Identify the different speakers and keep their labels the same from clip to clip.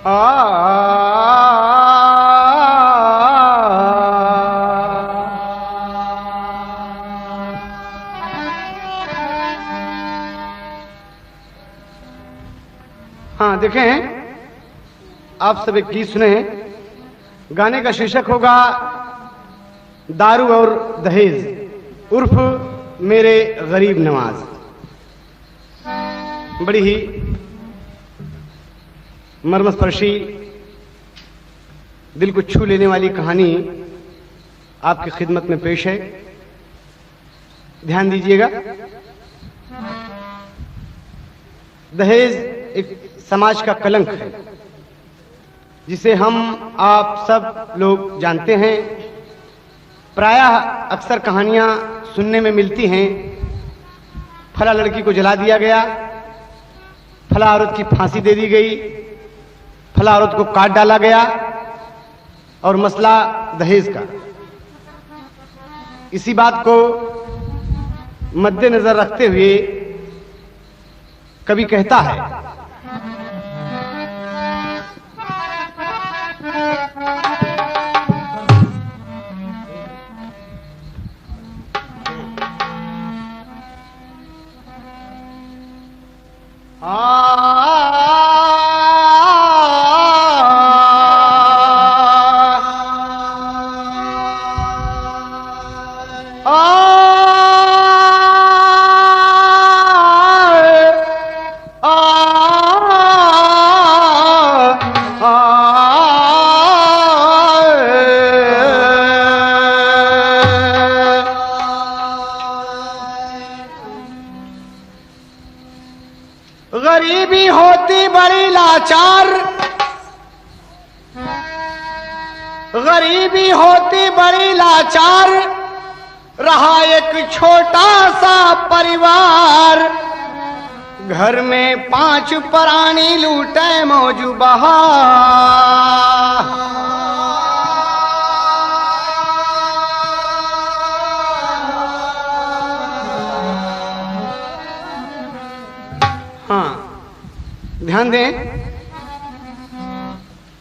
Speaker 1: हाँ देखें, आप सब एक गीत सुने। गाने का शीर्षक होगा दारू और दहेज उर्फ मेरे गरीब नवाज। बड़ी ही मर्मस्पर्शी, दिल को छू लेने वाली कहानी आपकी खिदमत में पेश है। ध्यान दीजिएगा। दहेज एक समाज का कलंक है जिसे हम आप सब लोग जानते हैं। प्रायः अक्सर कहानियां सुनने में मिलती हैं, फला लड़की को जला दिया गया, फला औरत की फांसी दे दी गई, फला औरत को काट डाला गया, और मसला दहेज का। इसी बात को मद्देनजर रखते हुए कवि कहता है, गरीबी होती बड़ी लाचार, गरीबी होती बड़ी लाचार, रहा एक छोटा सा परिवार। घर में 5 प्राणी लूटे मौजू बहा। हाँ, ध्यान दें,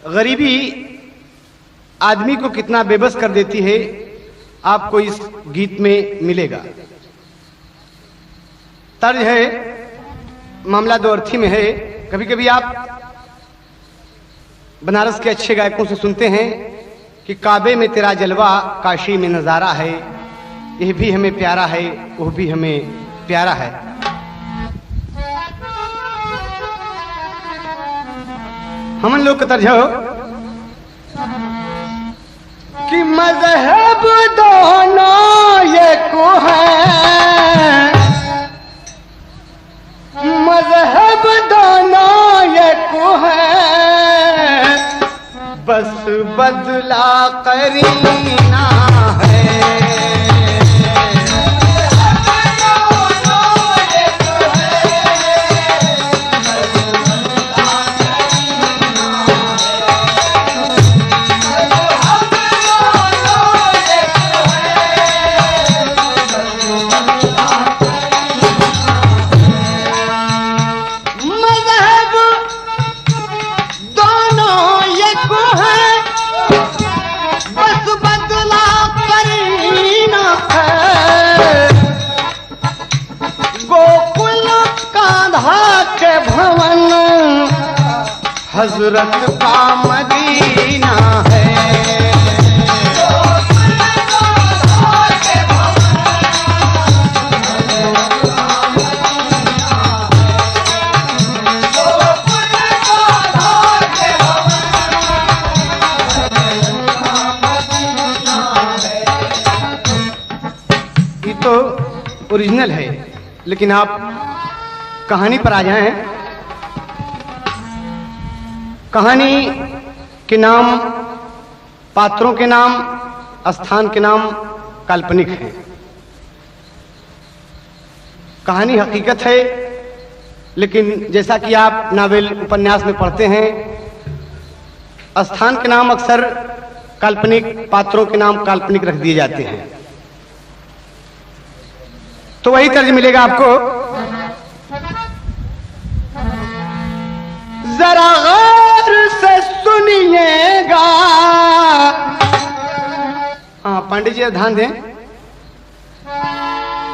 Speaker 1: गरीबी आदमी को कितना बेबस कर देती है आपको इस गीत में मिलेगा। तर्ज है, मामला दो अर्थी में है। कभी कभी आप बनारस के अच्छे गायकों से सुनते हैं कि काबे में तेरा जलवा, काशी में नजारा है, यह भी हमें प्यारा है, वह भी हमें प्यारा है। हमन लोग का तर्ज हो कि मजहब दोनों ये को है, मजहब दोनों ये को है, बस बदला करीना है। हजरत का मदीना है। ये तो ओरिजिनल है, लेकिन आप कहानी पर आ जाएं। कहानी के नाम, पात्रों के नाम, स्थान के नाम काल्पनिक हैं। कहानी हकीकत है, लेकिन जैसा कि आप नावल उपन्यास में पढ़ते हैं, स्थान के नाम अक्सर काल्पनिक, पात्रों के नाम काल्पनिक रख दिए जाते हैं। तो वही तर्ज मिलेगा आपको। जरा गौर से पांडे जी ध्यान दें,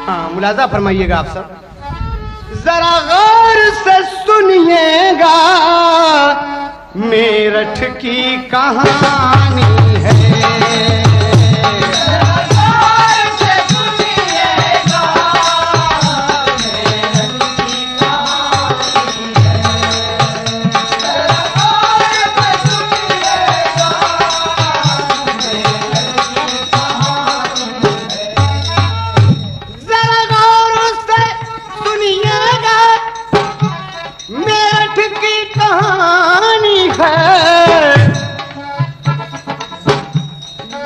Speaker 1: हाँ मुलाजा फरमाइएगा आप सब, जरा गौर से सुनिएगा मेरठ की कहानी है।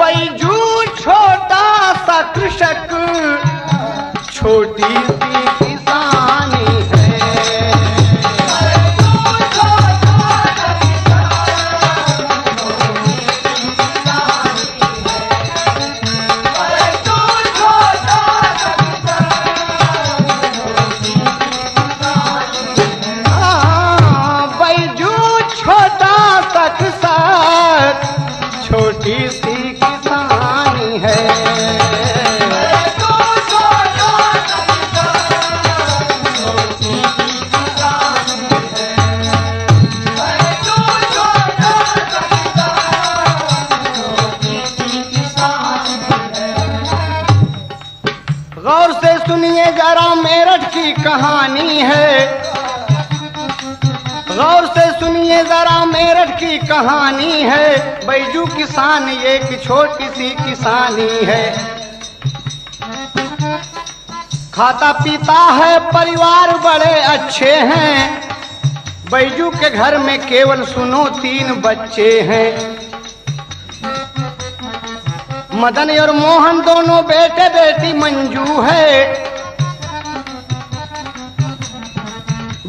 Speaker 1: बैजू छोटा सा कृषक छोटी सी किसानी है। बैजू छोटा सा कृषक छोटी सी किसानी है। गौर से सुनिए जरा मेरठ की कहानी है। गौर से सुनिए जरा मेरठ की कहानी है। बैजू किसान एक छोटी सी किसानी है। खाता पीता है परिवार बड़े अच्छे हैं। बैजू के घर में केवल सुनो 3 बच्चे हैं। मदन और मोहन दोनों बेटे बेटी मंजू है।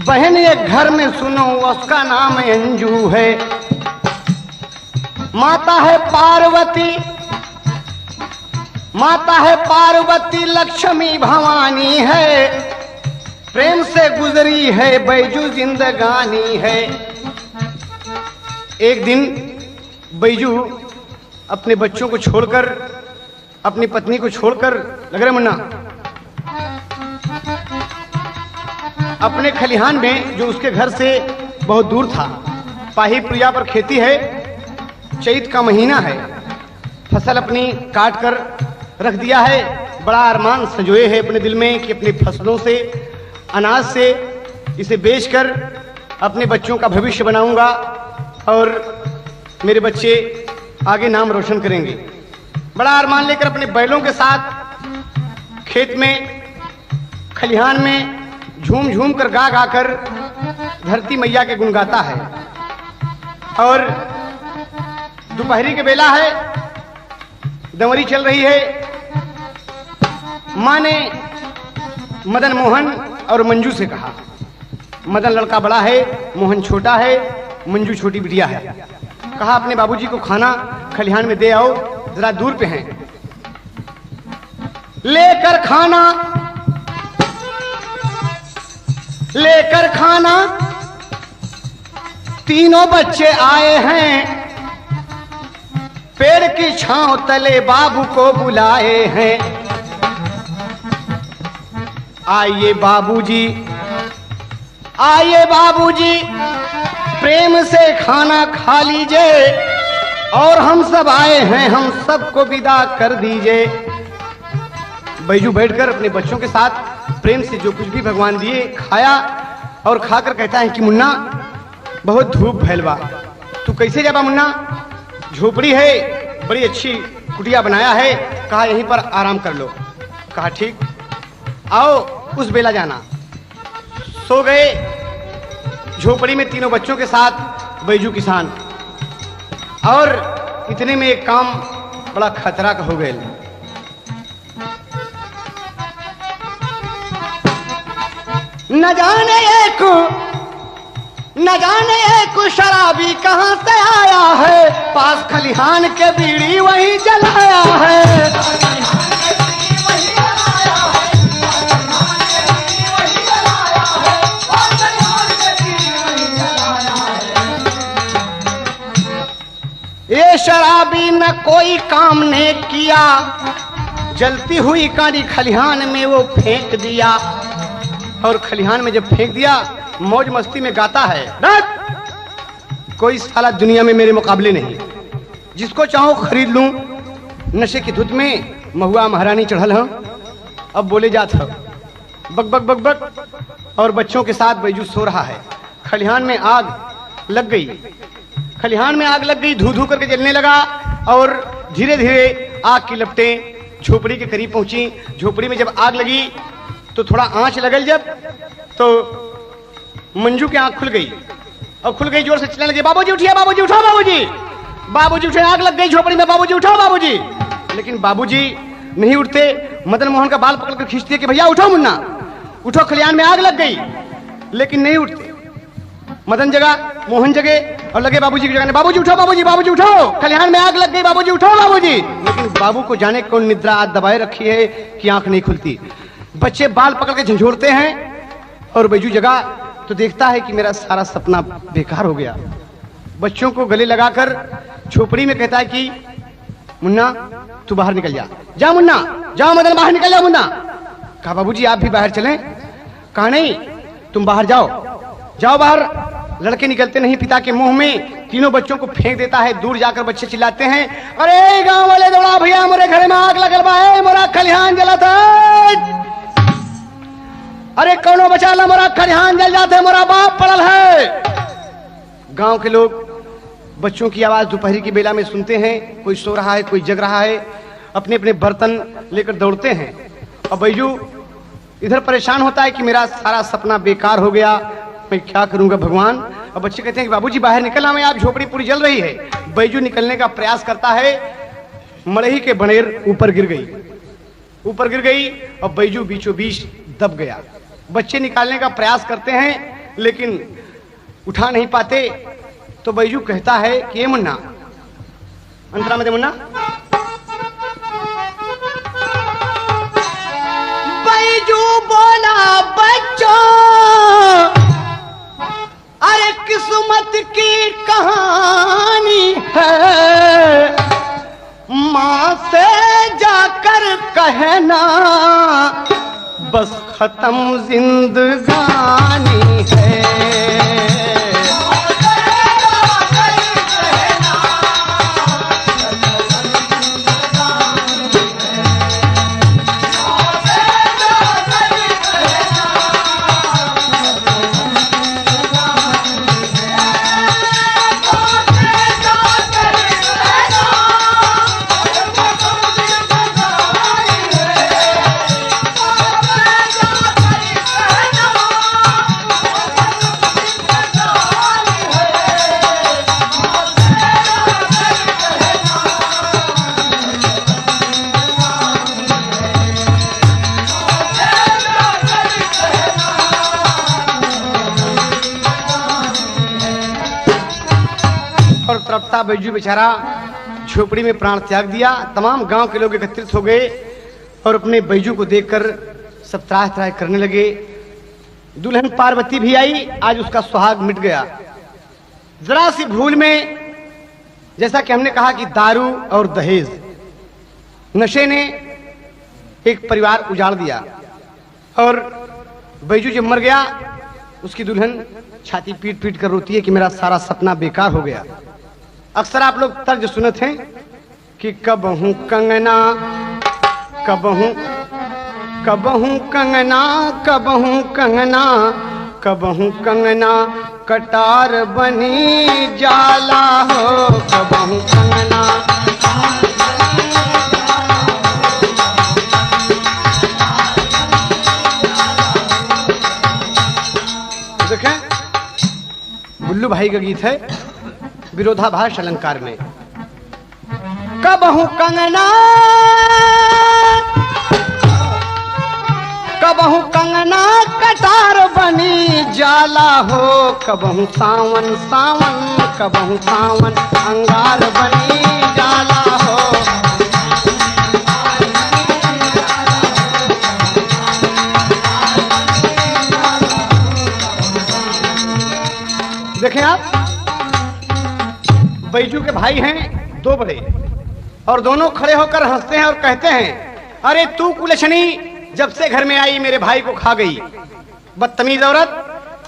Speaker 1: बहन एक घर में सुनो उसका नाम अंजू है। माता है पार्वती, माता है पार्वती लक्ष्मी भवानी है। प्रेम से गुजरी है बैजू जिंदगानी है। एक दिन बैजू अपने बच्चों को छोड़कर, अपनी पत्नी को छोड़कर, लग रहा मुन्ना, अपने खलिहान में जो उसके घर से बहुत दूर था, पाहीपुरिया पर खेती है, चैत का महीना है, फसल अपनी काट कर रख दिया है। बड़ा अरमान संजोए है अपने दिल में कि अपनी फसलों से, अनाज से इसे बेचकर अपने बच्चों का भविष्य बनाऊंगा और मेरे बच्चे आगे नाम रोशन करेंगे। बड़ा अरमान लेकर अपने बैलों के साथ खेत में, खलिहान में झूम झूम कर गा गा कर धरती मैया के गुण गाता है। और दोपहरी के बेला है, दंवरी चल रही है। माँ ने मदन मोहन और मंजू से कहा, मदन लड़का बड़ा है, मोहन छोटा है, मंजू छोटी बिटिया है। कहा अपने बाबूजी को खाना खलिहान में दे आओ, जरा दूर पे हैं। लेकर खाना, लेकर खाना तीनों बच्चे आए हैं। पेड़ की छांव तले बाबू को बुलाए हैं। आइए बाबूजी, आइए बाबूजी, प्रेम से खाना खा लीजिए और हम सब आए हैं, हम सबको विदा कर दीजिए। बैजू बैठकर अपने बच्चों के साथ प्रेम से जो कुछ भी भगवान दिए खाया और खाकर कहता है कि मुन्ना बहुत धूप फैलवा, तू कैसे जाबा मुन्ना? झोपड़ी है, बड़ी अच्छी कुटिया बनाया है, कहा यहीं पर आराम कर लो। कहा ठीक, आओ उस बेला जाना। सो गए झोपड़ी में तीनों बच्चों के साथ बैजू किसान। और इतने में एक काम बड़ा खतरा का हो गया। न जाने एक शराबी कहां से आया है, पास खलिहान के बीड़ी वहीं जलाया है। ये शराब भी न कोई काम ने किया, जलती हुई कांडी खलिहान में वो फेंक दिया। और खलिहान में जब फेंक दिया, मौज मस्ती में गाता है, कोई साला दुनिया में मेरे मुकाबले नहीं, जिसको चाहो खरीद लूं। नशे की धुत में महुआ महारानी चढ़ल हूं, अब बोले जात हो बक बक बक बक। और बच्चों के साथ बैजू सो रहा है। खलिहान में आग लग गई, खलिहान में आग लग गई, धू धू करके जलने लगा। और धीरे धीरे आग की लपटें झोपड़ी के करीब पहुंची। झोपड़ी में जब आग लगी तो थोड़ा आंच लगल, जब तो मंजू की आंख खुल गई और खुल गई, जोर से चिल्लाने लगी, बाबूजी उठिए, बाबूजी उठाओ, बाबूजी, बाबूजी उठे, आग लग गई झोपड़ी में, बाबूजी उठाओ, बाबूजी। लेकिन बाबूजी नहीं उठते। मदन मोहन का बाल पकड़कर खींचती है कि भैया उठो मुन्ना, उठो, खलिहान में आग लग गई। लेकिन नहीं उठते। मदन जगह, मोहन जगे और लगे बाबूजी की जगह, बाबूजी उठो, बाबूजी, बाबूजी उठो, खलिहान में आग लग गई, बाबूजी उठो, बाबूजी। लेकिन बाबू को जाने कौन निद्रा आज दबाए रखी है कि आंख नहीं खुलती। बच्चे बाल पकड़ के झंझोड़ते हैं और बैजू जगा तो देखता है कि मेरा सारा सपना बेकार हो गया। बच्चों को गले लगाकर झोपड़ी में कहता है कि मुन्ना तू बाहर निकल जा, जा मुन्ना, जाओ मदन बाहर निकल जाओ मुन्ना। कहा बाबूजी आप भी बाहर चलें? कहा नहीं, तुम बाहर जाओ, जाओ बाहर। लड़के निकलते नहीं, पिता के मुंह में तीनों बच्चों को फेंक देता है। दूर जाकर बच्चे चिल्लाते हैं, अरे गांव वाले दौड़ा भैया, मोरे घर में आग लगल बा है, मोरा खलिहान जलत है, अरे कौनो बचा ला, मोरा खलिहान जल जाते, मोरा बाप पड़ल है। गांव के लोग बच्चों की आवाज दोपहरी की बेला में सुनते हैं, कोई सो रहा है, कोई जग रहा है, अपने अपने बर्तन लेकर दौड़ते हैं। और बैजू इधर परेशान होता है कि मेरा सारा सपना बेकार हो गया, मैं क्या करूंगा भगवान। और बच्चे कहते हैं कि बाबूजी बाहर निकलना, मैं, आप झोपड़ी पूरी जल रही है। बैजू निकलने का प्रयास करता है, मड़ही के बनेर ऊपर गिर गई, ऊपर गिर गई और बैजू बीचों बीच दब गया। बच्चे निकालने का प्रयास करते हैं लेकिन उठा नहीं पाते। तो बैजू कहता है कि ये मुन्ना, अंतरा में दे मुन्ना। बैजू बोला बच्चों, अरे किस्मत की कहानी है, मां से जाकर कहना बस खत्म जिंदगानी है। तड़पता बैजू बेचारा झोपड़ी में प्राण त्याग दिया। तमाम गांव के लोग एकत्रित हो गए और अपने बैजू को देखकर सब त्राह त्राह करने लगे। दुल्हन पार्वती भी आई, आज उसका सुहाग मिट गया। जरा सी भूल में, जैसा कि हमने कहा कि दारू और दहेज, नशे ने एक परिवार उजाड़ दिया। और बैजू जब मर गया, उसकी दुल्हन छाती पीट पीट कर रोती है कि मेरा सारा सपना बेकार हो गया। अक्सर आप लोग तर्ज सुनते हैं कि कबहू कंगना, कबहू कबहू कंगना, कबहू कंगना, कबहू कंगना कटार बनी जाला हो, कबहू कंगना। देखें, बुल्लू भाई का गीत है विरोधाभास अलंकार में। कबहू कंगना, कबहू कंगना कटार बनी जाला हो, कबहू सावन सावन, कबहू सावन अंगार बनी जाला हो। देखें आप, बैजू के भाई हैं दो बड़े, और दोनों खड़े होकर हंसते हैं और कहते हैं, अरे तू कुलछनी जब से घर में आई मेरे भाई को खा गई, बदतमीज औरत,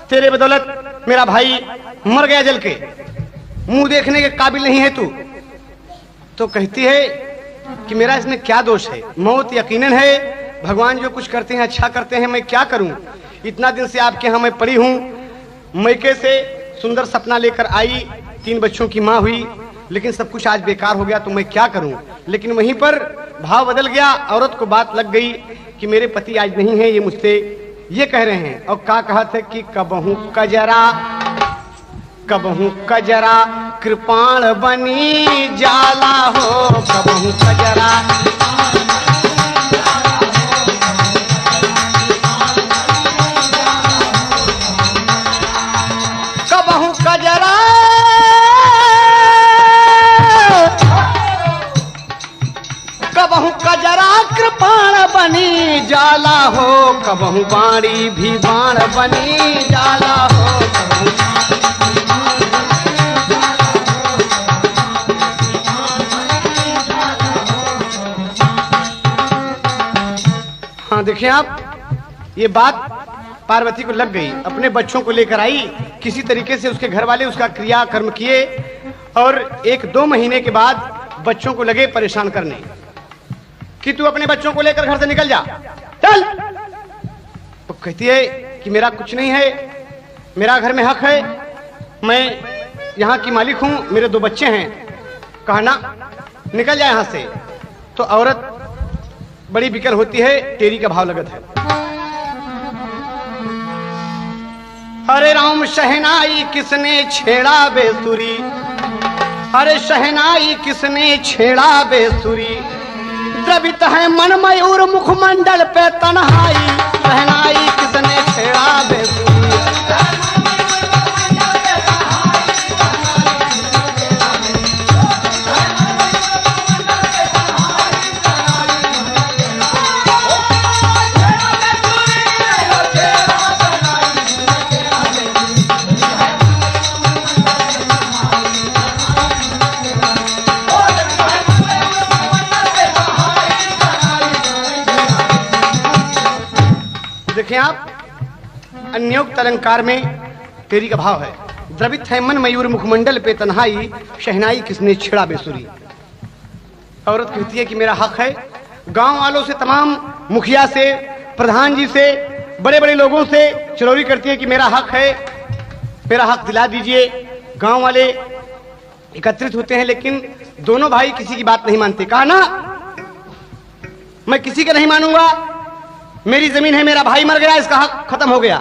Speaker 1: तेरे बदौलत मेरा भाई मर गया जल के, मुंह देखने के काबिल नहीं है तू। तो कहती है कि मेरा इसमें क्या दोष है, मौत यकीनन है, भगवान जो कुछ करते हैं अच्छा करते हैं, मैं क्या करूं, इतना दिन से आपके यहाँ मैं पड़ी हूं, मैके से सुंदर सपना लेकर आई, 3 बच्चों की माँ हुई, लेकिन सब कुछ आज बेकार हो गया, तो मैं क्या करूं। लेकिन वहीं पर भाव बदल गया, औरत को बात लग गई कि मेरे पति आज नहीं है, ये मुझसे ये कह रहे हैं। और क्या कहा था कि कबहू कजरा कृपाण बनी जाला हो, कबहू कजरा कबहू कजरा कृपाण बनी जाला हो, कबहू बाणी भी बाण बनी जाला हो। हाँ देखिए आप, ये बात पार्वती को लग गई, अपने बच्चों को लेकर आई, किसी तरीके से उसके घर वाले उसका क्रिया कर्म किए, और 1-2 महीने के बाद बच्चों को लगे परेशान करने कि तू अपने बच्चों को लेकर घर से निकल जा, चल। तो कहती है कि मेरा कुछ नहीं है, मेरा घर में हक है, मैं यहाँ की मालिक हूँ, मेरे 2 बच्चे हैं, कहा ना निकल जाए यहाँ से। तो औरत बड़ी बिकल होती है, तेरी का भाव लगत है। अरे राम शहनाई किसने छेड़ा बेसुरी, अरे शहनाई किसने छेड़ा बेसुरी, द्रवित है मन मयूर मुखमंडल पे तन्हाई, शहनाई किसने छेड़ा बेसुरी। देखें आप, अन्योक्त अलंकार में तेरी का भाव है, द्रवित है मन मयूर मुखमंडल पे तन्हाई, शहनाई किसने छेड़ा बेसुरी। औरत कहती है कि मेरा हक है, गांव वालों से, तमाम मुखिया से, प्रधान जी से, बड़े बड़े लोगों से चिरौरी करती है कि मेरा हक है, मेरा हक दिला दीजिए। गांव वाले एकत्रित होते हैं, लेकिन दोनों भाई किसी की बात नहीं मानते। कहा ना मैं किसी का नहीं मानूंगा, मेरी जमीन है, मेरा भाई मर गया, इसका हक खत्म हो गया।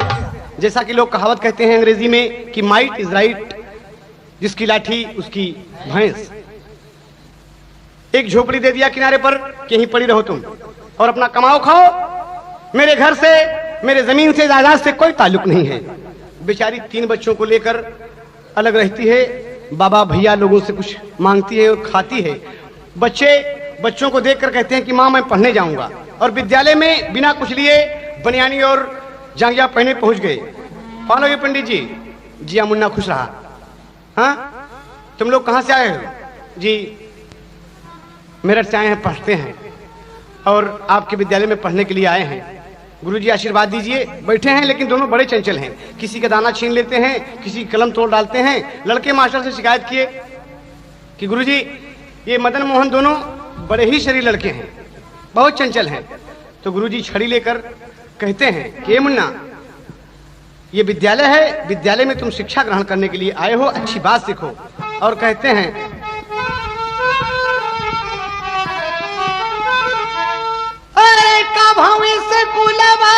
Speaker 1: जैसा कि लोग कहावत कहते हैं अंग्रेजी में कि माइट इज राइट, जिसकी लाठी उसकी भैंस। एक झोपड़ी दे दिया किनारे पर कि यहीं पड़ी रहो तुम और अपना कमाओ खाओ, मेरे घर से, मेरे जमीन से, जायदाद से कोई ताल्लुक नहीं है। बेचारी 3 बच्चों को लेकर अलग रहती है, बाबा भैया लोगों से कुछ मांगती है और खाती है। बच्चों को देखकर कहते हैं कि माँ मैं पढ़ने जाऊंगा, और विद्यालय में बिना कुछ लिए बनियानी और जांघिया पहने पहुंच गए। कौन हो ये पंडित जी? जी हाँ, मुन्ना खुश रहा। हाँ तुम लोग कहाँ से आए हो? जी मेरठ से आए हैं, पढ़ते हैं और आपके विद्यालय में पढ़ने के लिए आए हैं। गुरुजी आशीर्वाद दीजिए। बैठे हैं, लेकिन दोनों बड़े चंचल हैं, किसी का दाना छीन लेते हैं, किसी कलम तोड़ डालते हैं। लड़के मास्टर से शिकायत किए कि गुरुजी ये मदन मोहन दोनों बड़े ही शरीर लड़के हैं, बहुत चंचल हैं। तो गुरुजी छड़ी लेकर कहते हैं कि मुन्ना ये विद्यालय है, विद्यालय में तुम शिक्षा ग्रहण करने के लिए आए हो, अच्छी बात सीखो। और कहते हैं अरे का भविष्य कुलवा,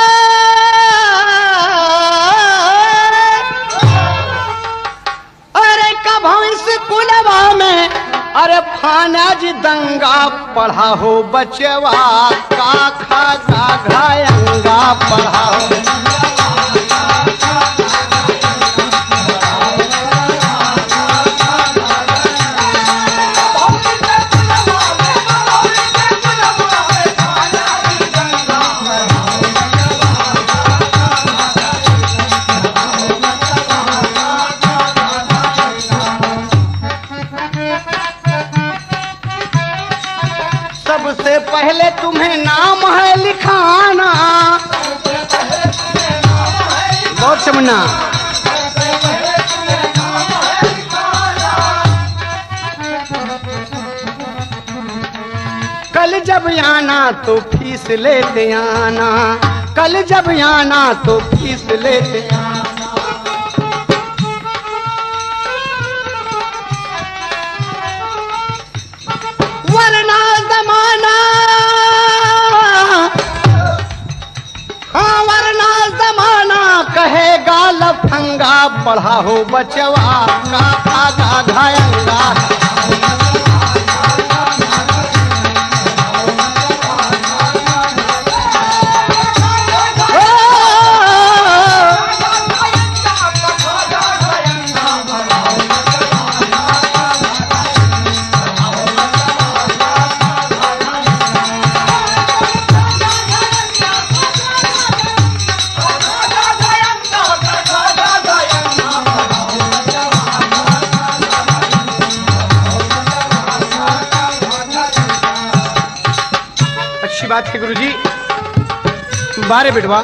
Speaker 1: अरे का भविष्य कुलवा में, अरे फाना जी दंगा पढ़ा हो बचवा, का खा घायंगा पढ़ा हो। मुन्ना। कल जब आना तो फीस लेते आना, कल जब आना तो फीस लेते आना। वरना जमाना, हाँ वरना जमाना कहेगा लफंगा, पढ़ा हो बचवा का आगा घायंगा। अच्छी बात है गुरुजी। बारे बेटवा,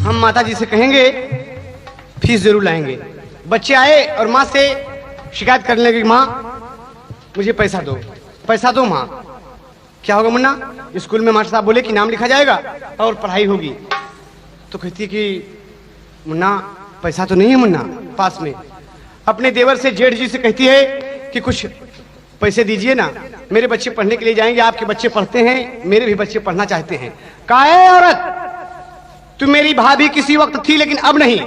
Speaker 1: हम माता जी से कहेंगे फीस जरूर लाएंगे। बच्चे आए और माँ से शिकायत करने लगे, माँ मुझे पैसा दो, पैसा दो माँ। क्या होगा मुन्ना? स्कूल में मास्टर साहब बोले कि नाम लिखा जाएगा और पढ़ाई होगी। तो कहती है कि मुन्ना पैसा तो नहीं है मुन्ना पास में। अपने देवर से जेठ जी से कहती है कि कुछ पैसे दीजिए ना, मेरे बच्चे पढ़ने के लिए जाएंगे। आपके बच्चे पढ़ते हैं, मेरे भी बच्चे पढ़ना चाहते हैं। कहा है औरत, तू मेरी भाभी किसी वक्त थी लेकिन अब नहीं।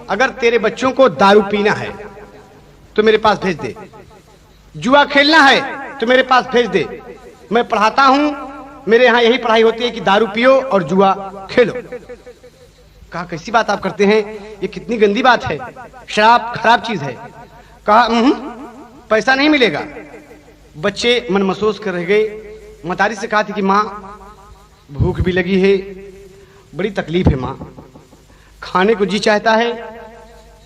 Speaker 1: अगर तेरे बच्चों को दारू पीना है तो मेरे पास भेज दे, जुआ खेलना है तो मेरे पास भेज दे। मैं पढ़ाता हूं, मेरे यहाँ यही पढ़ाई होती है कि दारू पियो और जुआ खेलो। कहा कैसी बात आप करते हैं, ये कितनी गंदी बात है, शराब खराब चीज है। कहा पैसा नहीं मिलेगा। बच्चे मन महसूस कर रह गए। मतारी से कहा थी कि माँ भूख भी लगी है, बड़ी तकलीफ है माँ, खाने को जी चाहता है,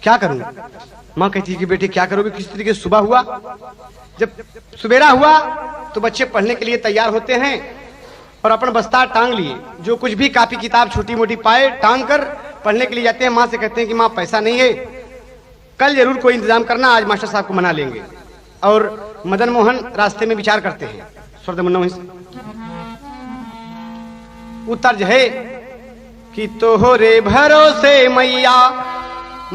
Speaker 1: क्या करूं? माँ कहती है कि बेटे क्या करोगे? किस तरीके से सुबह हुआ, जब सवेरा हुआ तो बच्चे पढ़ने के लिए तैयार होते हैं और अपन बस्ता टांग लिए, जो कुछ भी कापी किताब छोटी मोटी पाए टांग कर पढ़ने के लिए जाते हैं। माँ से कहते हैं कि माँ पैसा नहीं है, कल जरूर कोई इंतजाम करना, आज मास्टर साहब को मना लेंगे। और मदन मोहन रास्ते में विचार करते हैं, उतर है कि तोहरे भरोसे मैया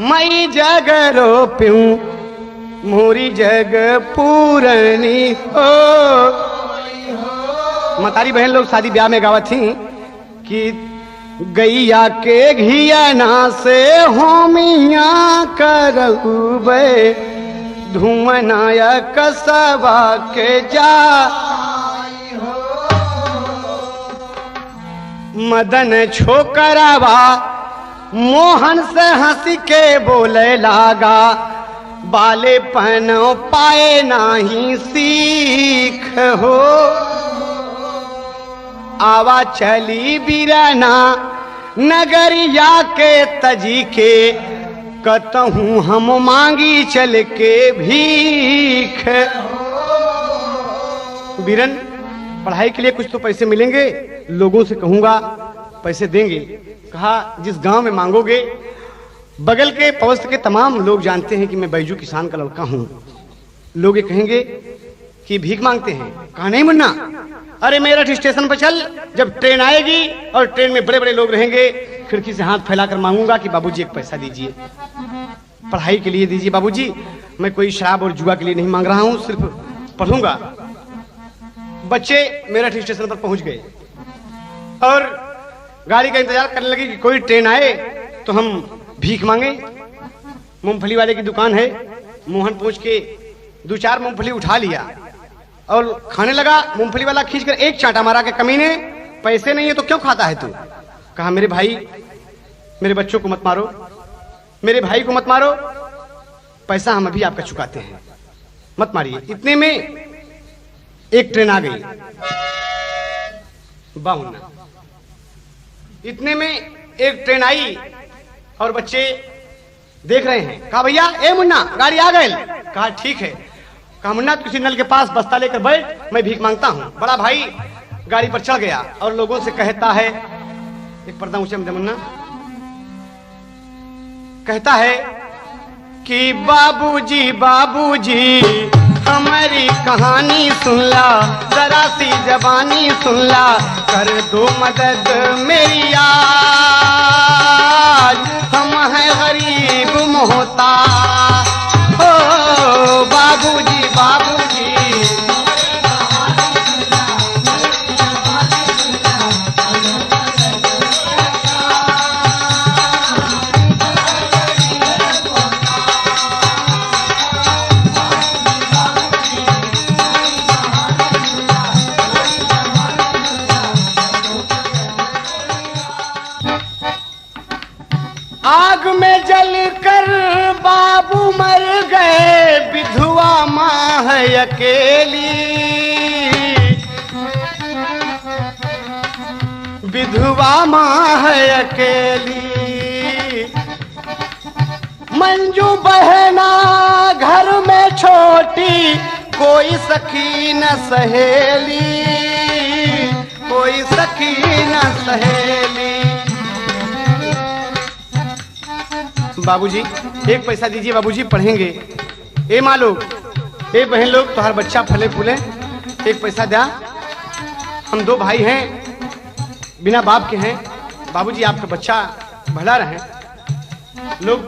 Speaker 1: मई जग रो प्यूं, मोरी जग पूरनी हो। मतारी बहन लोग शादी ब्याह में गावत थी कि गैया के घियाना से होमिया करबे, धूमनायक सवा के जा। मदन छोकरावा मोहन से हंसी के बोले लागा, बाले पन पाए नाही सीख हो। आवा चली बिरना नगरिया के तजी के, कतहूँ हम मांगी चल के भीख। बीरन पढ़ाई के लिए कुछ तो पैसे मिलेंगे, लोगों से कहूंगा पैसे देंगे। कहा जिस गांव में मांगोगे, बगल के पड़ोस के तमाम लोग जानते हैं कि मैं बैजू किसान का लड़का हूं। लोग ये कहेंगे कि भीख मांगते हैं। कहा नहीं मुन्ना, अरे मेरठ स्टेशन पर चल, जब ट्रेन आएगी और ट्रेन में बड़े बड़े लोग रहेंगे, खिड़की से हाथ फैलाकर मांगूंगा कि बाबूजी एक पैसा दीजिए, पढ़ाई के लिए दीजिए बाबूजी, मैं कोई शराब और जुआ के लिए नहीं मांग रहा हूं, सिर्फ पढ़ूंगा। बच्चे मेरठ स्टेशन पर पहुंच गए और गाड़ी का इंतजार करने लगे कि कोई ट्रेन आए तो हम भीख मांगे। मूंगफली वाले की दुकान है, मोहन पहुंच के 2-4 मूंगफली उठा लिया और खाने लगा। मूंगफली वाला खींचकर एक चांटा मारा के कमीने, पैसे नहीं है तो क्यों खाता है तू? कहा मेरे भाई, मेरे बच्चों को मत मारो, मेरे भाई को मत मारो, पैसा हम अभी आपका चुकाते हैं, मत मारिए। इतने में एक ट्रेन आ गई, बाहुना। इतने में एक ट्रेन आई और बच्चे देख रहे हैं। कहा भैया ए मुन्ना गाड़ी आ गई। कहा ठीक है। कहा मुन्ना किसी नल के पास बस्ता लेकर बैठ, मैं भीख मांगता हूँ। बड़ा भाई गाड़ी पर चढ़ गया और लोगों से कहता है एक पर्दा ऊंचा में मुन्ना कहता है कि बाबूजी बाबूजी हमारी कहानी सुन ला, जरा सी जबानी सुन ला, कर दो मदद मेरी आज, हम हैं गरीब मोहताज। ओ बाबूजी बाबूजी आग में जलकर बाबू मर गए, विधवा माँ है अकेली, विधवा माँ है अकेली। मंजू बहना घर में छोटी, कोई सखी न सहेली, कोई सखी न सहेली। बाबूजी एक पैसा दीजिए बाबूजी, पढ़ेंगे। ए माँ लोग, ए बहन लोग, तुम्हारा बच्चा फले फूले, एक पैसा दे। हम दो भाई हैं, बिना बाप के हैं। बाबूजी आपका बच्चा भला रहे। लोग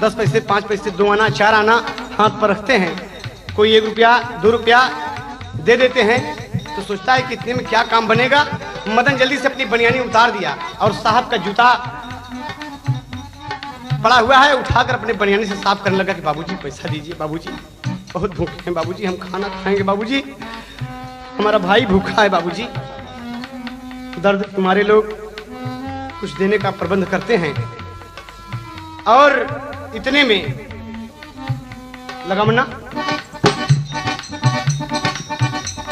Speaker 1: 10 पैसे 5 पैसे 2 आना 4 आना हाथ पर रखते हैं, कोई 1 रुपया 2 रुपया दे देते हैं तो सोचता है कि इतने में क्या काम बनेगा। मदन जल्दी से अपनी बनियानी उतार दिया और साहब का जूता पड़ा हुआ है उठाकर अपने बनियानी से साफ करने लगा कि बाबूजी पैसा दीजिए बाबूजी, बहुत भूखे हैं बाबूजी, हम खाना खाएंगे बाबूजी, हमारा भाई भूखा है बाबूजी। दर्द तुम्हारे लोग कुछ देने का प्रबंध करते हैं और इतने में लगा मन्ना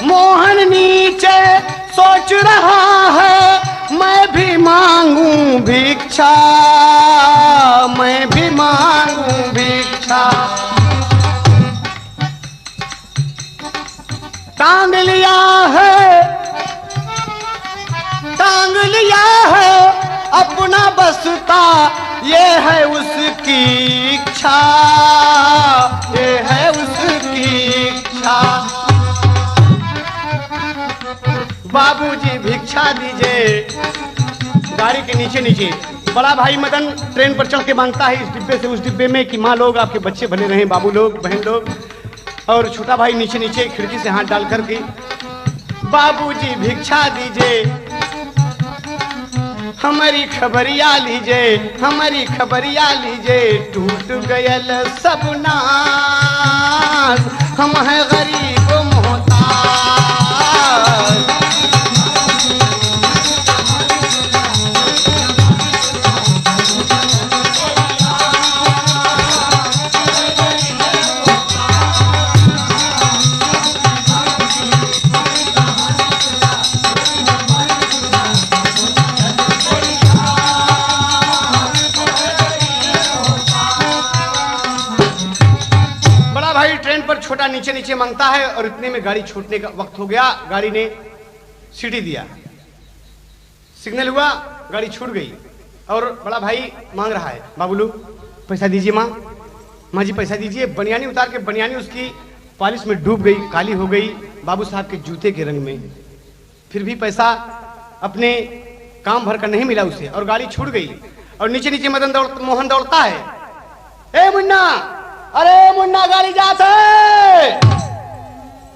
Speaker 1: मोहन नीचे सोच रहा है, मैं भी मांगू भिक्षा, मैं भी मांगू भिक्षा। टांग लिया है, टांग लिया है अपना बसता, ये है उसकी इच्छा, ये है उसकी इच्छा। बाबूजी भिक्षा दीजिए। गाड़ी के नीचे नीचे बड़ा भाई मदन ट्रेन पर चढ़ के मांगता है इस डिब्बे से उस डिब्बे में कि माँ लोग आपके बच्चे भले रहें, बाबू लोग बहन लोग। और छोटा भाई नीचे नीचे खिड़की से हाथ डाल कर के बाबूजी भिक्षा दीजिए, हमारी खबरिया लीजिए, हमारी खबरिया लीजिए, टूट गयल सब नाज, हम हैं गरीब मोहताज। छोटा नीचे नीचे मांगता है और इतने में गाड़ी छूटने का वक्त हो गया। गाड़ी ने सीटी दिया, सिग्नल हुआ, गाड़ी छूट गई और बड़ा भाई मांग रहा है बाबूलू पैसा दीजिए माँ, माँ जी पैसा दीजिए। बनियानी उतार के बनियानी उसकी पॉलिश में डूब गई, काली हो गई बाबू साहब के जूते के रंग में। फिर भी पैसा अपने काम भर का नहीं मिला उसे और गाड़ी छूट गई। और नीचे नीचे मोहन दौड़ता है, ए मुन्ना, अरे मुन्ना गाड़ी जात है,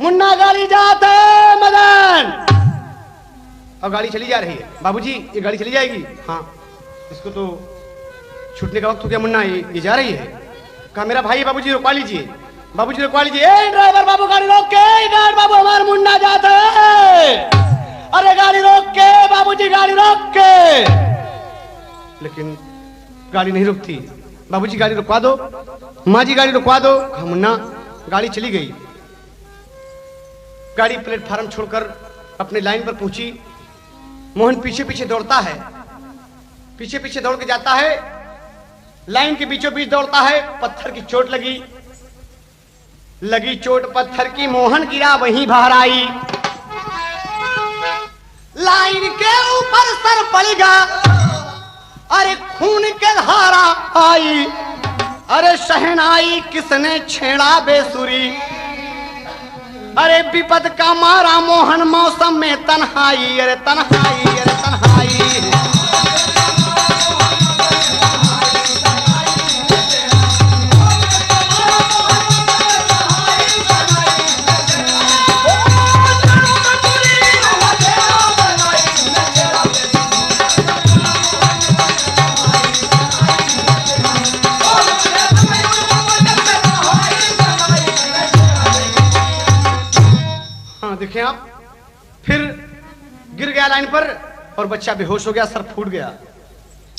Speaker 1: मुन्ना गाड़ी जात है मदन। और गाड़ी चली जा रही है। बाबूजी ये गाड़ी चली जाएगी? हाँ, इसको तो छूटने का वक्त हो गया मुन्ना, ये जा रही है। कहा मेरा भाई बाबूजी रुकवा लीजिए, बाबूजी रुकवा लीजिए। ए ड्राइवर बाबू गाड़ी रोक के, गाड़ी बाबू हमारा मुन्ना जाता है, अरे गाड़ी रोक के बाबूजी, गाड़ी रोक के। लेकिन गाड़ी नहीं रुकती। बाबूजी गाड़ी रुकवा दो, माँ जी गाड़ी रुकवा दो। कहा मुन्ना, गाड़ी चली गई। गाड़ी प्लेटफार्म छोड़कर अपने लाइन पर पहुंची। मोहन पीछे पीछे दौड़ता है, पीछे पीछे दौड़ के जाता है, लाइन के बीचों बीच दौड़ता है। पत्थर की चोट लगी, लगी चोट पत्थर की, मोहन गिरा वहीं बाहर आई। लाइन के ऊपर सर पड़ेगा, अरे खून के धारा आई, अरे शहनाई किसने छेड़ा बेसुरी, अरे विपद का मारा मोहन मौसम में तन्हाई, अरे तन्हाई, अरे तन्हाई। देखें आप, फिर गिर गया लाइन पर और बच्चा बेहोश हो गया, सर फूट गया,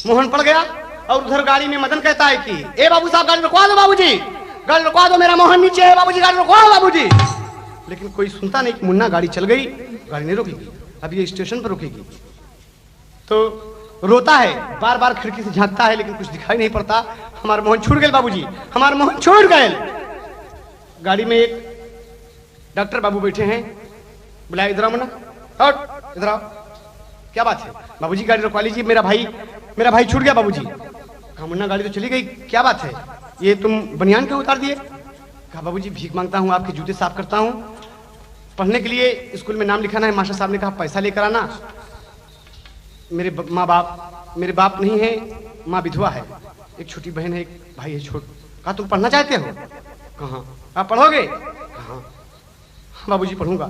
Speaker 1: मोहन पड़ गया। और उधर गाड़ी में मदन कहता है कि ए बाबू साहब गाड़ी रुकवा दो, बाबूजी गाड़ी रुकवा दो, मेरा मोहन नीचे है, बाबूजी गाड़ी रुकवा दो बाबूजी। लेकिन कोई सुनता नहीं कि मुन्ना गाड़ी चल गई, गाड़ी नहीं रुकेगी, अब ये स्टेशन पर रुकेगी। तो रोता है, बार बार खिड़की से झांकता है, लेकिन कुछ दिखाई नहीं पड़ता। हमारा मोहन छूट गए बाबूजी, हमारा मोहन छूट गए। गाड़ी में एक डॉक्टर बाबू बैठे हैं, बुलाया, इधर आओ मुन्ना, हट इधर आओ, क्या बात है बाबूजी गाड़ी रुकवा लीजिए, मेरा भाई छूट गया बाबूजी। कहा मुन्ना गाड़ी तो चली गई, क्या बात है, ये तुम बनियान क्यों उतार दिए? कहा बाबूजी भीख मांगता हूँ, आपके जूते साफ करता हूँ, पढ़ने के लिए स्कूल में नाम लिखाना है, मास्टर साहब ने कहा पैसा लेकर आना। मेरे बाप नहीं है, माँ विधवा है, एक छोटी बहन है, एक भाई है छोट। कहा तुम पढ़ना चाहते हो? कहाँ? आप पढ़ोगे? कहाँ? बाबूजी पढ़ूंगा।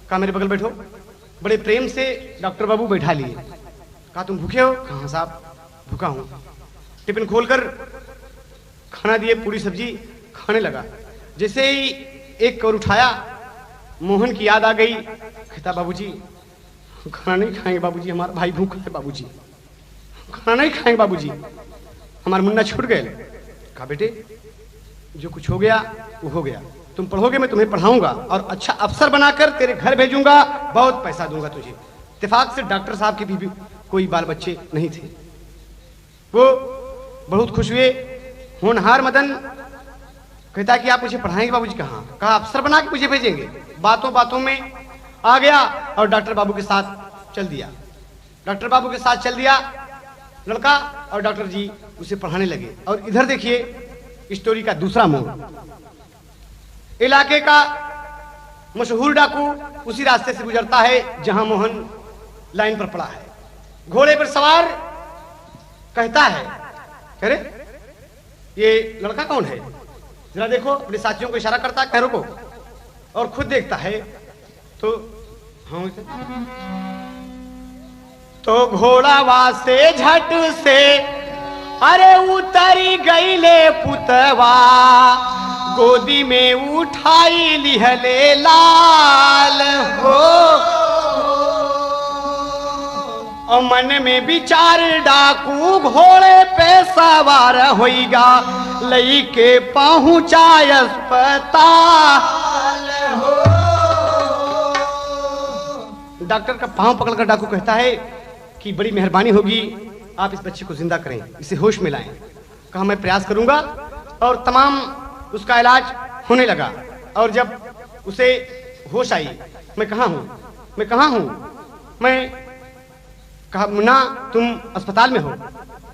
Speaker 1: कहा मेरे बगल बैठो। बड़े प्रेम से डॉक्टर बाबू बैठा लिए। कहा तुम भूखे हो? कहाँ साहब भूखा हूँ। टिफिन खोलकर खाना दिए, पूरी सब्जी खाने लगा। जैसे ही एक कौर उठाया, मोहन की याद आ गई। कहता बाबूजी खाना नहीं खाएंगे बाबूजी, हमारा भाई भूखा है बाबूजी, खाना नहीं खाएंगे बाबूजी, हमारे मुन्ना छूट गए। कहा बेटे जो कुछ हो गया वो हो गया, तुम पढ़ोगे मैं तुम्हें पढ़ाऊंगा और अच्छा अफसर बनाकर तेरे घर भेजूंगा, बहुत पैसा दूंगा तुझे। इत्तेफाक से डॉक्टर साहब के भी कोई बाल बच्चे नहीं थे। वो बहुत खुश हुए। होनहार मदन कहता कि आप मुझे पढ़ाएंगे बाबूजी? कहाँ? कहा अफसर बना के मुझे भेजेंगे। बातों बातों में आ गया और डॉक्टर बाबू के साथ चल दिया। डॉक्टर बाबू के साथ चल दिया लड़का और डॉक्टर जी उसे पढ़ाने लगे। और इधर देखिए स्टोरी का दूसरा मोड़। इलाके का मशहूर डाकू उसी रास्ते से गुजरता है जहां मोहन लाइन पर पड़ा है। घोड़े पर सवार कहता है, अरे ये लड़का कौन है, जरा देखो। अपने साथियों को इशारा करता है, कह रुको, और खुद देखता है तो हाँ, तो घोड़ा वासे झट से अरे उतरी गईले पुतवा, गोदी में उठाई लिहले लाल हो। और मन में विचार डाकू घोड़े पे सवार होइगा, लई के पहुंचाय अस्पताल हो। डॉक्टर का पांव पकड़कर डाकू कहता है कि बड़ी मेहरबानी होगी, आप इस बच्चे को जिंदा करें, इसे होश में लाएं। कहा मैं प्रयास करूंगा। और तमाम उसका इलाज होने लगा। और जब उसे होश आई, मैं कहाँ हूँ? मैं कहा मुन्ना तुम अस्पताल में हो,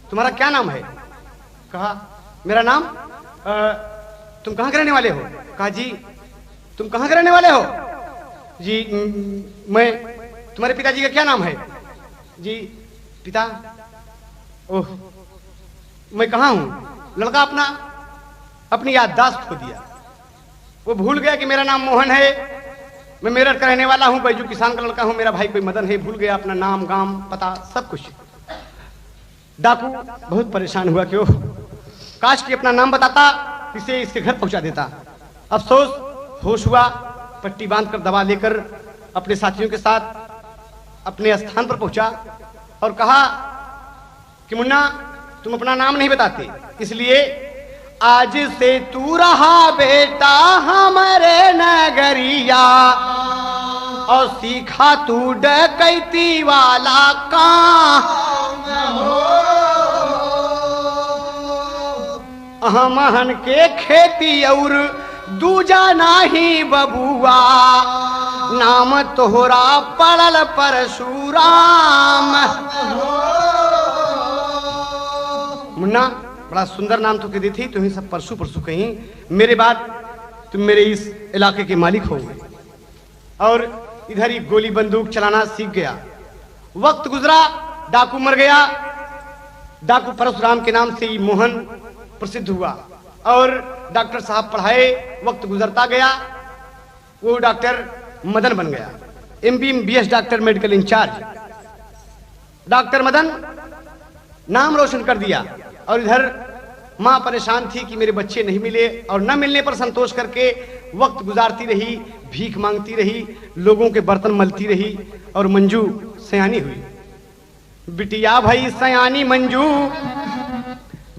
Speaker 1: तुम्हारा क्या नाम है? कहा मेरा नाम तुम कहाँ के रहने वाले हो? कहा जी तुम कहाँ के रहने वाले हो? जी मैं, तुम्हारे पिताजी का क्या नाम है? जी पिता, ओह मैं कहाँ हूँ? लड़का अपनी याददाश्त खो दिया। वो भूल गया कि मेरा नाम मोहन है, मैं मेरठ का रहने वाला हूँ, बैजू किसान का लड़का हूँ, मेरा भाई कोई मदन है। भूल गया अपना नाम, गांव, पता, सब कुछ। डाकू बहुत परेशान हुआ कि काश कि अपना नाम बताता, इसे इसके घर पहुंचा देता। अफसोस होश हुआ, पट्टी बांधकर दवा लेकर अपने साथियों के साथ अपने स्थान पर पहुंचा और कहा कि मुन्ना तुम अपना नाम नहीं बताते, इसलिए आज से तू रहा बेटा हमारे नगरिया, और सीखा तू डकैती वाला काम हो। हमहन के खेती और दूजा नाही बबुआ, नाम तोहरा पड़ल परशुराम। मुन्ना बड़ा सुंदर नाम तो कह दी थी, तुम्हें सब परशु परशु कहीं। मेरे बाद तुम मेरे इस इलाके के मालिक हो गए और इधर ही गोली बंदूक चलाना सीख गया। वक्त गुजरा, डाकू मर गया। डाकू परशुराम के नाम से ही मोहन प्रसिद्ध हुआ और डॉक्टर साहब पढ़ाए। वक्त गुजरता गया, वो डॉक्टर मदन बन गया, MBBS doctor, medical incharge. Doctor Madan नाम रोशन कर दिया और इधर मां परेशान थी कि मेरे बच्चे नहीं मिले और न मिलने पर संतोष करके वक्त गुजारती रही, भीख मांगती रही, लोगों के बर्तन मलती रही और मंजू सयानी हुई। बिटिया भाई सयानी मंजू,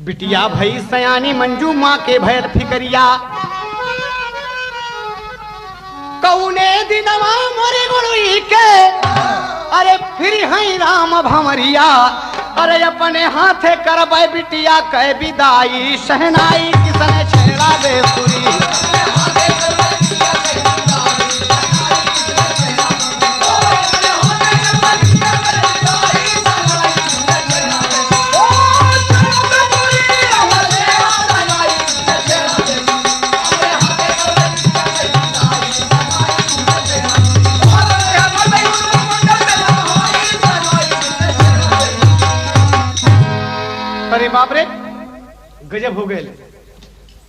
Speaker 1: बिटिया भाई सयानी मंजू, माँ के भैर फिकरिया। कौने दिनवा मोरे गुरुई के, अरे फिर हई राम भमरिया। अरे अपने हाथे करबै बिटिया कह विदाई, शहनाई किसने छेड़ा बेसुरी। अरे बाप रे, गजब हो गए।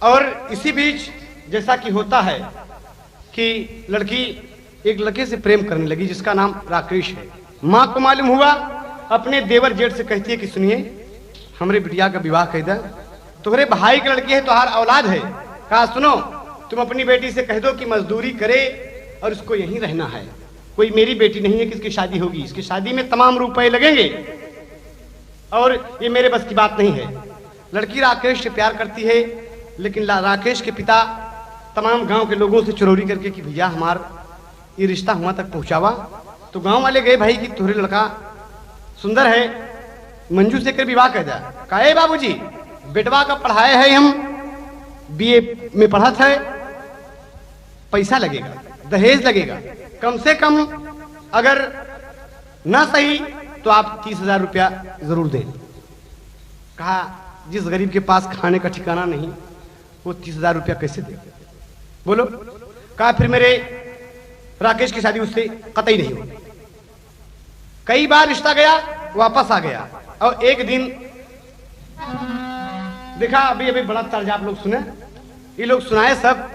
Speaker 1: और इसी बीच जैसा कि होता है कि लड़की एक लड़के से प्रेम करने लगी जिसका नाम राकेश है। माँ को मालूम हुआ, अपने देवर जेठ से कहती है कि सुनिए हमरे बिटिया का विवाह कर दे, तुम्हारे भाई की लड़की है, तुम्हार औलाद है। कहा सुनो, तुम अपनी बेटी से कह दो कि मजदूरी करे और उसको यहीं रहना है। कोई मेरी बेटी नहीं है कि इसकी शादी होगी, इसकी शादी में तमाम रुपए लगेंगे और ये मेरे बस की बात नहीं है। लड़की राकेश से प्यार करती है, लेकिन राकेश के पिता तमाम गांव के लोगों से चोरी करके कि भैया हमार ये रिश्ता हुआ तक पहुंचावा। तो गांव वाले गए भाई कि तुम्हारे लड़का सुंदर है, मंजू से कर विवाह कर जा। कहे बाबूजी बेटवा का पढ़ाए है, हम BA में पढ़ा था, पैसा लगेगा, दहेज लगेगा, कम से कम अगर ना सही तो आप 30,000 रुपया जरूर दें। कहा जिस गरीब के पास खाने का ठिकाना नहीं वो 30,000 रुपया कैसे दे, बोलो। कहा फिर मेरे राकेश की शादी उससे कतई नहीं होगी। कई बार रिश्ता गया, वापस आ गया और एक दिन देखा, अभी अभी बड़ा तर्ज आप लोग सुने, ये लोग सुनाए सब।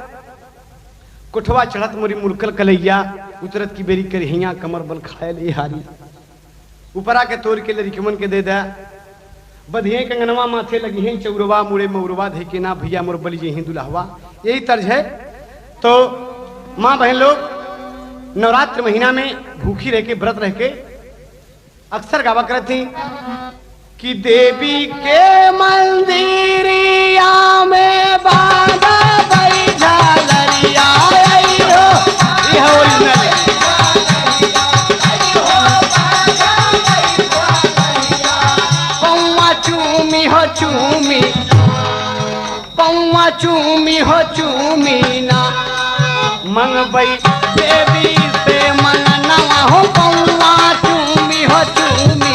Speaker 1: कुठवा चढ़त मोरी मुलकल कलैया, उतरत की बेरी करहिया, कमर बल खाए ले हारी। ऊपरा के तोड़ के लड़किमन के दे दा, बधिये कंगनवा माथे लगी हैं चौरवा, मुड़े मौरवा धे ना भैया मोर बली जे दुल्हवा। यही तर्ज है। तो माँ बहन लोग नवरात्र महीना में भूखी रह के, व्रत रह के अक्सर गावा करती थी कि देवी के मंदिरिया में बांधा गई झालरिया। यह ओरिजिनल है। चूमी पौवा चूमी हो चूमी ना मंगबई देवी से मनना हो। पौवा चूमी हो चूमी,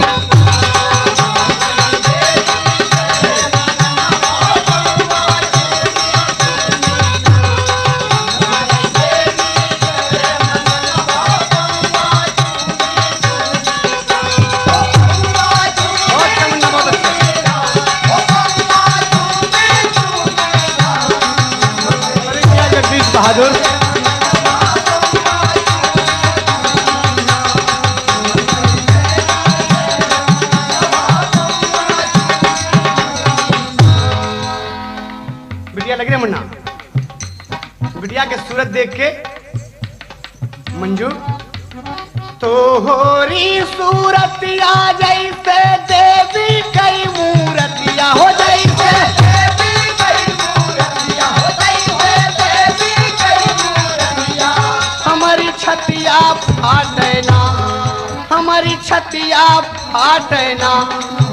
Speaker 1: बहादुर। बिटिया लग रही मुन्ना, बिटिया के सूरत देख के मंजू तोहरी सूरतिया जैसे देवी कई मूर्तिया हो, जैसे छतिया फाटना, हमारी छतिया फाटना,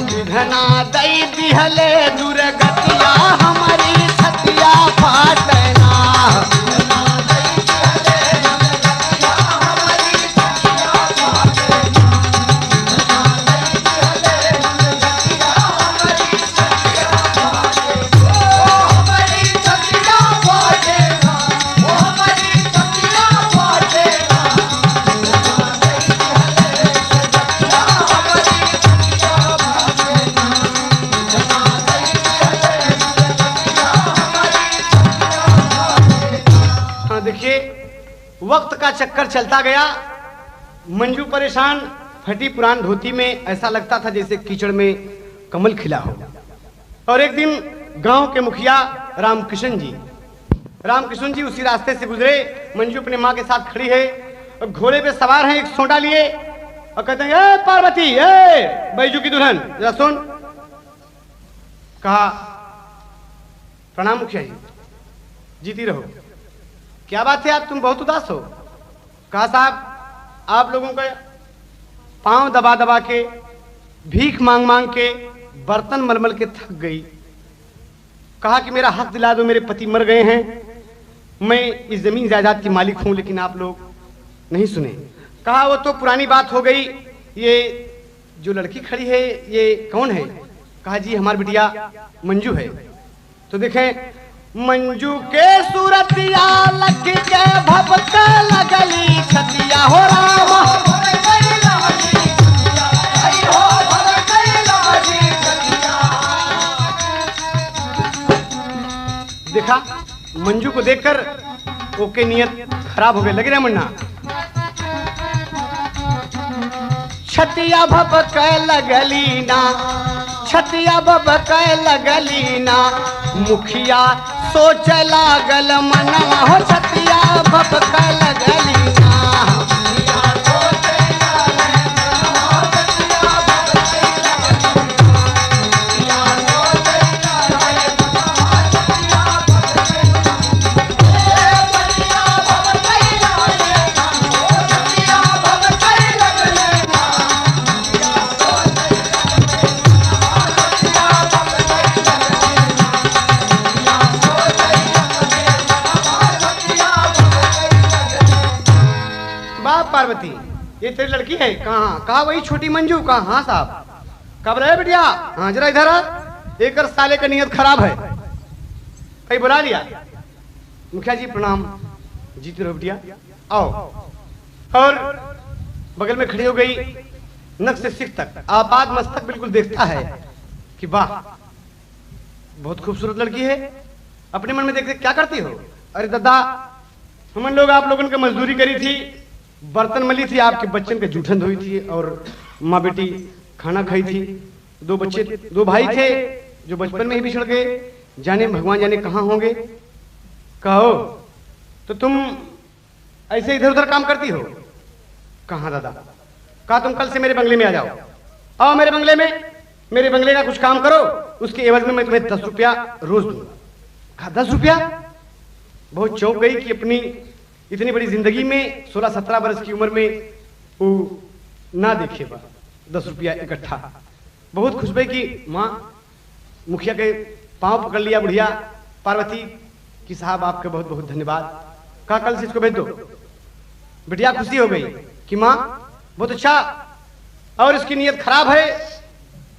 Speaker 1: विधना दई दिहले दुर्गतिया, हमारी छतिया फाटना। का चक्कर चलता गया। मंजू परेशान, फटी पुरान धोती में ऐसा लगता था जैसे कीचड़ में कमल खिला हो। और एक दिन गांव के मुखिया रामकिशन जी उसी रास्ते से गुजरे। मंजू अपने माँ के साथ खड़ी है और घोड़े पे सवार है, एक सोंडा लिए और कहते हैं, ए पार्वती, ए बैजू की दुल्हन, जरा सुन। कहा, प्रणाम मुखिया जी, जीती रहो। क्या बात है, आज तुम बहुत उदास हो? कहा, साहब आप लोगों का पांव दबा दबा के, भीख मांग मांग के, बर्तन मल मल के थक गई। कहा कि मेरा हक दिला दो, मेरे पति मर गए हैं, मैं इस जमीन जायदाद की मालिक हूं, लेकिन आप लोग नहीं सुने। कहा, वो तो पुरानी बात हो गई, ये जो लड़की खड़ी है ये कौन है? कहा, जी हमारी बिटिया मंजू है। तो देखें, मंजू के सूरतिया लख के भभके लगली छतिया हो रामा। देखा, मंजू को देखकर ओके नियत खराब हो गई, लगे ना मन्ना। छतिया भभके लगली ना, छतिया भभके लगली ना, मुखिया सोच लागल मनवा हो, छतिया भभके लगली ना। पार्वती, ये तेरी लड़की है? कहाँ? कहा, वही छोटी मंजू। कहा, हाँ साहब। कब रहे बिटिया? हाँ जरा इधर आ, एक साले का नियत खराब है। कहीं बुला लिया। मुखिया जी प्रणाम। जीते रहो बिटिया, आओ। और बगल में खड़ी हो गई, नक से सिर तक, आपाद मस्तक बिल्कुल देखता है कि वाह बहुत खूबसूरत लड़की है। अपने मन में देखते क्या करती हो? अरे दादा, हम लोग आप लोगों की मजदूरी करी थी, बर्तन मली थी, आपके बच्चन के जूठन धोई थी, और माँ बेटी खाना खाई थी। दो बच्चे, दो भाई थे जो बचपन में ही बिछड़ गए, जाने भगवान जाने कहाँ होंगे। कहो तो तुम ऐसे इधर उधर काम करती हो? कहाँ दादा? कहा, तुम कल से मेरे बंगले में आ जाओ। आओ मेरे बंगले में, मेरे बंगले का कुछ काम करो, उसके एवज में मैं तुम्हें 10 रुपया रोज दूंगा। कहा, 10 रुपया? बहुत चौंक गई कि अपनी इतनी बड़ी जिंदगी में 16-17 वर्ष की उम्र में वो ना देखे 10 रुपया इकट्ठा। बहुत खुश भई कि माँ, मुखिया के पांव पकड़ लिया बुढ़िया पार्वती कि साहब आपका बहुत बहुत धन्यवाद। कहा, कल से इसको भेज दो। बिटिया खुशी हो गई कि माँ बहुत अच्छा, और इसकी नीयत खराब है,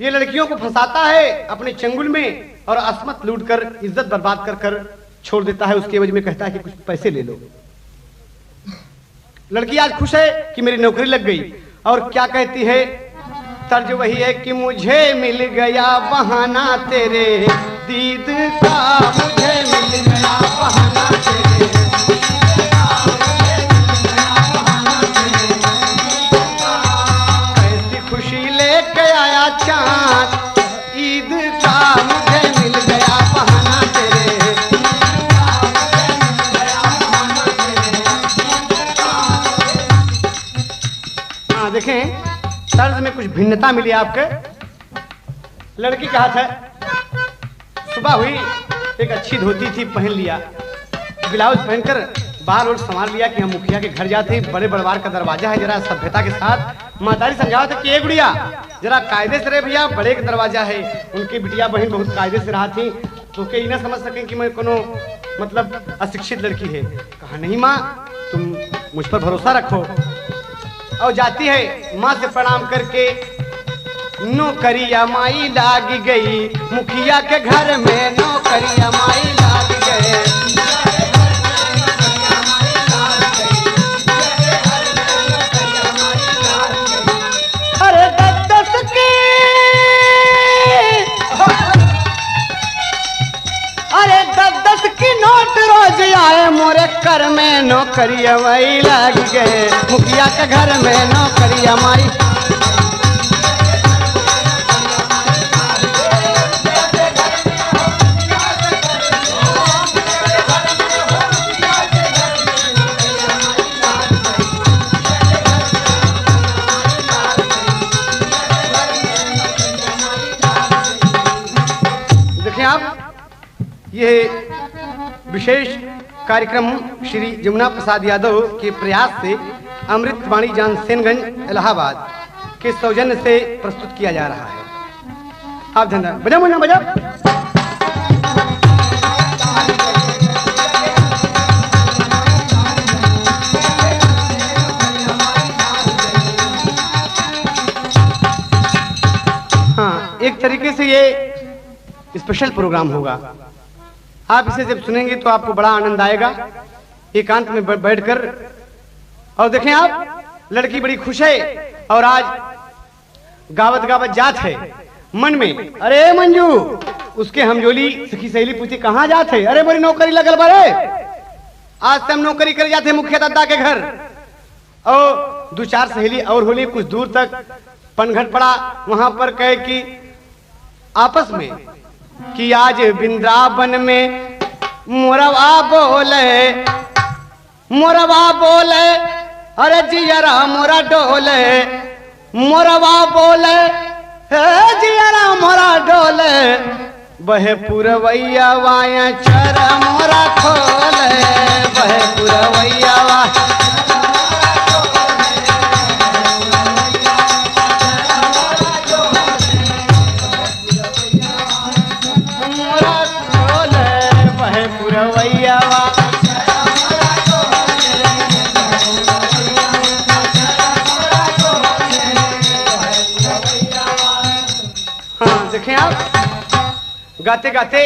Speaker 1: ये लड़कियों को फंसाता है अपने चंगुल में और असमत लूट कर, इज्जत बर्बाद कर कर छोड़ देता है, उसके एवज में कहता है कि कुछ पैसे ले लो। लड़की आज खुश है कि मेरी नौकरी लग गई, और क्या कहती है? तर्ज वही है कि मुझे मिल गया बहाना तेरे दीद का, मुझे मिल गया बहाना तेरे दीद का, मुझे मिल गया बहाना तेरे दीद का। कैसी खुशी लेके आया चांद ईद का, मुझे मिल गया बहाना तेरे दीद का, मुझे मिल गया बहाना तेरे दीद का। हाँ देखें, तर्ज में कुछ भिन्नता मिली आपके। लड़की का हाथ है, सुबह हुई, एक अच्छी धोती थी पहन लिया, ब्लाउज पहनकर बाल और संभाल लिया कि हम मुखिया के घर जाते हैं, बड़े बड़वार का दरवाजा है, जरा सभ्यता के साथ मातारी समझाओ थे कि ये गुड़िया जरा कायदे से रहे भैया, बड़े का दरवाजा है। उनकी बिटिया बहन बहुत कायदे से रहा थी, तो कई ना समझ सकें कि मैं कोनो मतलब अशिक्षित लड़की है। कहा, नहीं माँ, तुम मुझ पर भरोसा रखो। और जाती है, माँ से प्रणाम करके, नौकरिया माई लाग गई, मुखिया के घर में नौकरिया माई लाग गए। अरे 10-10 की, अरे 10-10 की नोट रोज आए मोरे घर में नौकरिया माई लाग गए, मुखिया के घर में नौकरिया माई। देखिए आप, ये विशेष कार्यक्रम श्री जमुना प्रसाद यादव के प्रयास से अमृतवाणी जानसेनगंज इलाहाबाद के सौजन्य से प्रस्तुत किया जा रहा है। आप धन्यवाद। बजाओ बजाओ बजाओ। हाँ, एक तरीके से ये स्पेशल प्रोग्राम होगा। आप इसे जब सुनेंगे तो आपको बड़ा आनंद आएगा एकांत में बैठकर। और देखें आप, लड़की बड़ी खुश है और आज गावत गावत जात है मन में। अरे मंजू, उसके हमजोली सखी सहेली पूछी कहाँ जात है? अरे बड़ी नौकरी लगल बारे, आज से हम नौकरी कर जाते मुखिया दादा के घर। और दो चार सहेली और होली कुछ दूर तक पनघट पड़ा, वहां पर कहे कि आपस में कि आज वृंदावन में मोरवा बोले, मोरवा बोले, अरे जियरा मोरा डोले, मोरवा बोले, जियरा मोरा डोले, बहे पुरवैया वाया चरा मोरा खोले, बहे पुरवैया वाया देखें आप, गाते गाते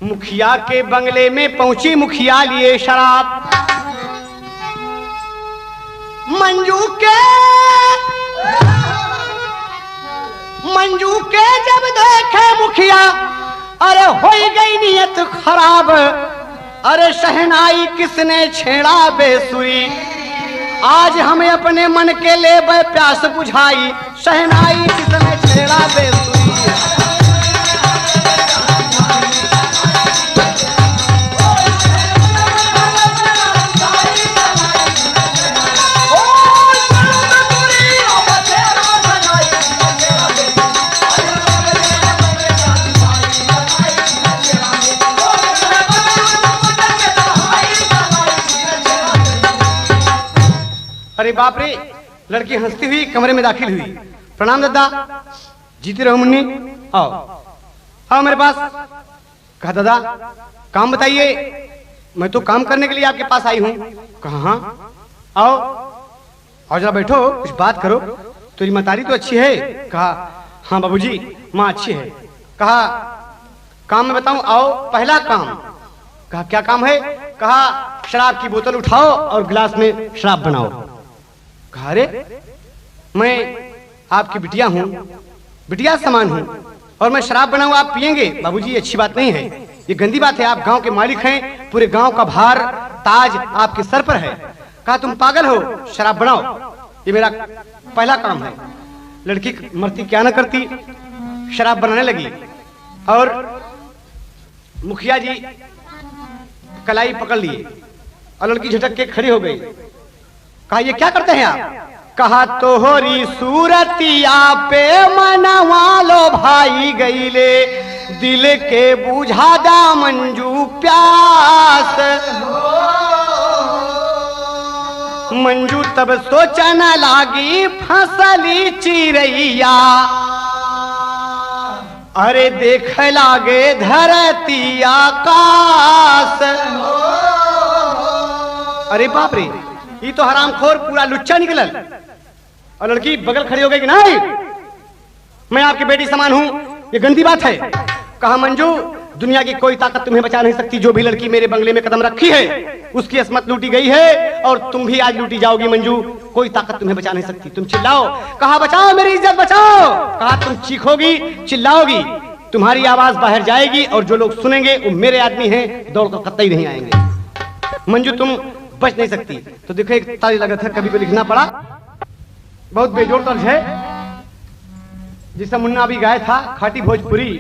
Speaker 1: मुखिया के बंगले में पहुंची मुखिया लिए शराब। मंजू के जब देखे मुखिया, अरे हो गई नियत खराब। अरे शहनाई किसने छेड़ा बेसुरी, आज हमें अपने मन के ले प्यास बुझाई। शहनाई किसने छेड़ा बेसुरी, अरे बाप रे। लड़की हंसती हुई कमरे में दाखिल हुई। प्रणाम दादा। जीते रहो मुन्नी, आओ आओ मेरे पास। कहा दादा काम बताइए। मैं तो काम करने के लिए आपके पास आई हूँ। कहा आओ आओ जरा बैठो, कुछ बात करो। तेरी मतारी तो अच्छी है। कहा हाँ बाबूजी, माँ अच्छी है। कहा काम में बताऊं? आओ पहला काम। कहा क्या काम है? कहा शराब की बोतल उठाओ और गिलास में शराब बनाओ। कहा अरे मैं आपकी बिटिया हूँ, बिटिया समान हूँ, और मैं शराब बनाऊं आप पिएंगे? बाबूजी ये अच्छी बात नहीं है, ये गंदी बात है। आप गांव के मालिक हैं, पूरे गांव का भार ताज आपके सर पर है। कहा तुम पागल हो, शराब बनाओ, ये मेरा पहला काम है। लड़की मरती क्या ना करती, शराब बनाने लगी। और मुखिया जी कलाई पकड़ लिए और लड़की झटक के खड़ी हो गई। कहा ये क्या करते हैं आप? कहा तोहरी सूरतिया पे मनवा लो भाई गईले, दिल के बुझा दा मंजू प्यास। मंजू तब सोचन लागी फसली चिरैया, अरे देख लागे धरती आकाश। अरे बाप रे, ये तो हरामखोर पूरा लुच्चा निकलल। और लड़की बगल खड़ी हो गई कि नहीं मैं आपकी बेटी समान हूं, ये गंदी बात है। कहा मंजू दुनिया की कोई ताकत तुम्हें बचा नहीं सकती। जो भी लड़की मेरे बंगले में कदम रखी है उसकी अस्मत लूटी गई है और तुम भी आज लूटी जाओगी। मंजू कोई ताकत तुम्हें बचा नहीं सकती। तुम चिल्लाओ। कहा बचाओ मेरी इज्जत बचाओ। कहा तुम चीखोगी चिल्लाओगी, तुम्हारी आवाज बाहर जाएगी और जो लोग सुनेंगे वो मेरे आदमी हैं, दौड़ कर कतई नहीं आएंगे। मंजू तुम बच नहीं सकती। तो देखो एक ताली लगा था, कभी को लिखना पड़ा, बहुत बेजोड़ तर्ज है जिसे मुन्ना अभी गाया था, खाटी भोजपुरी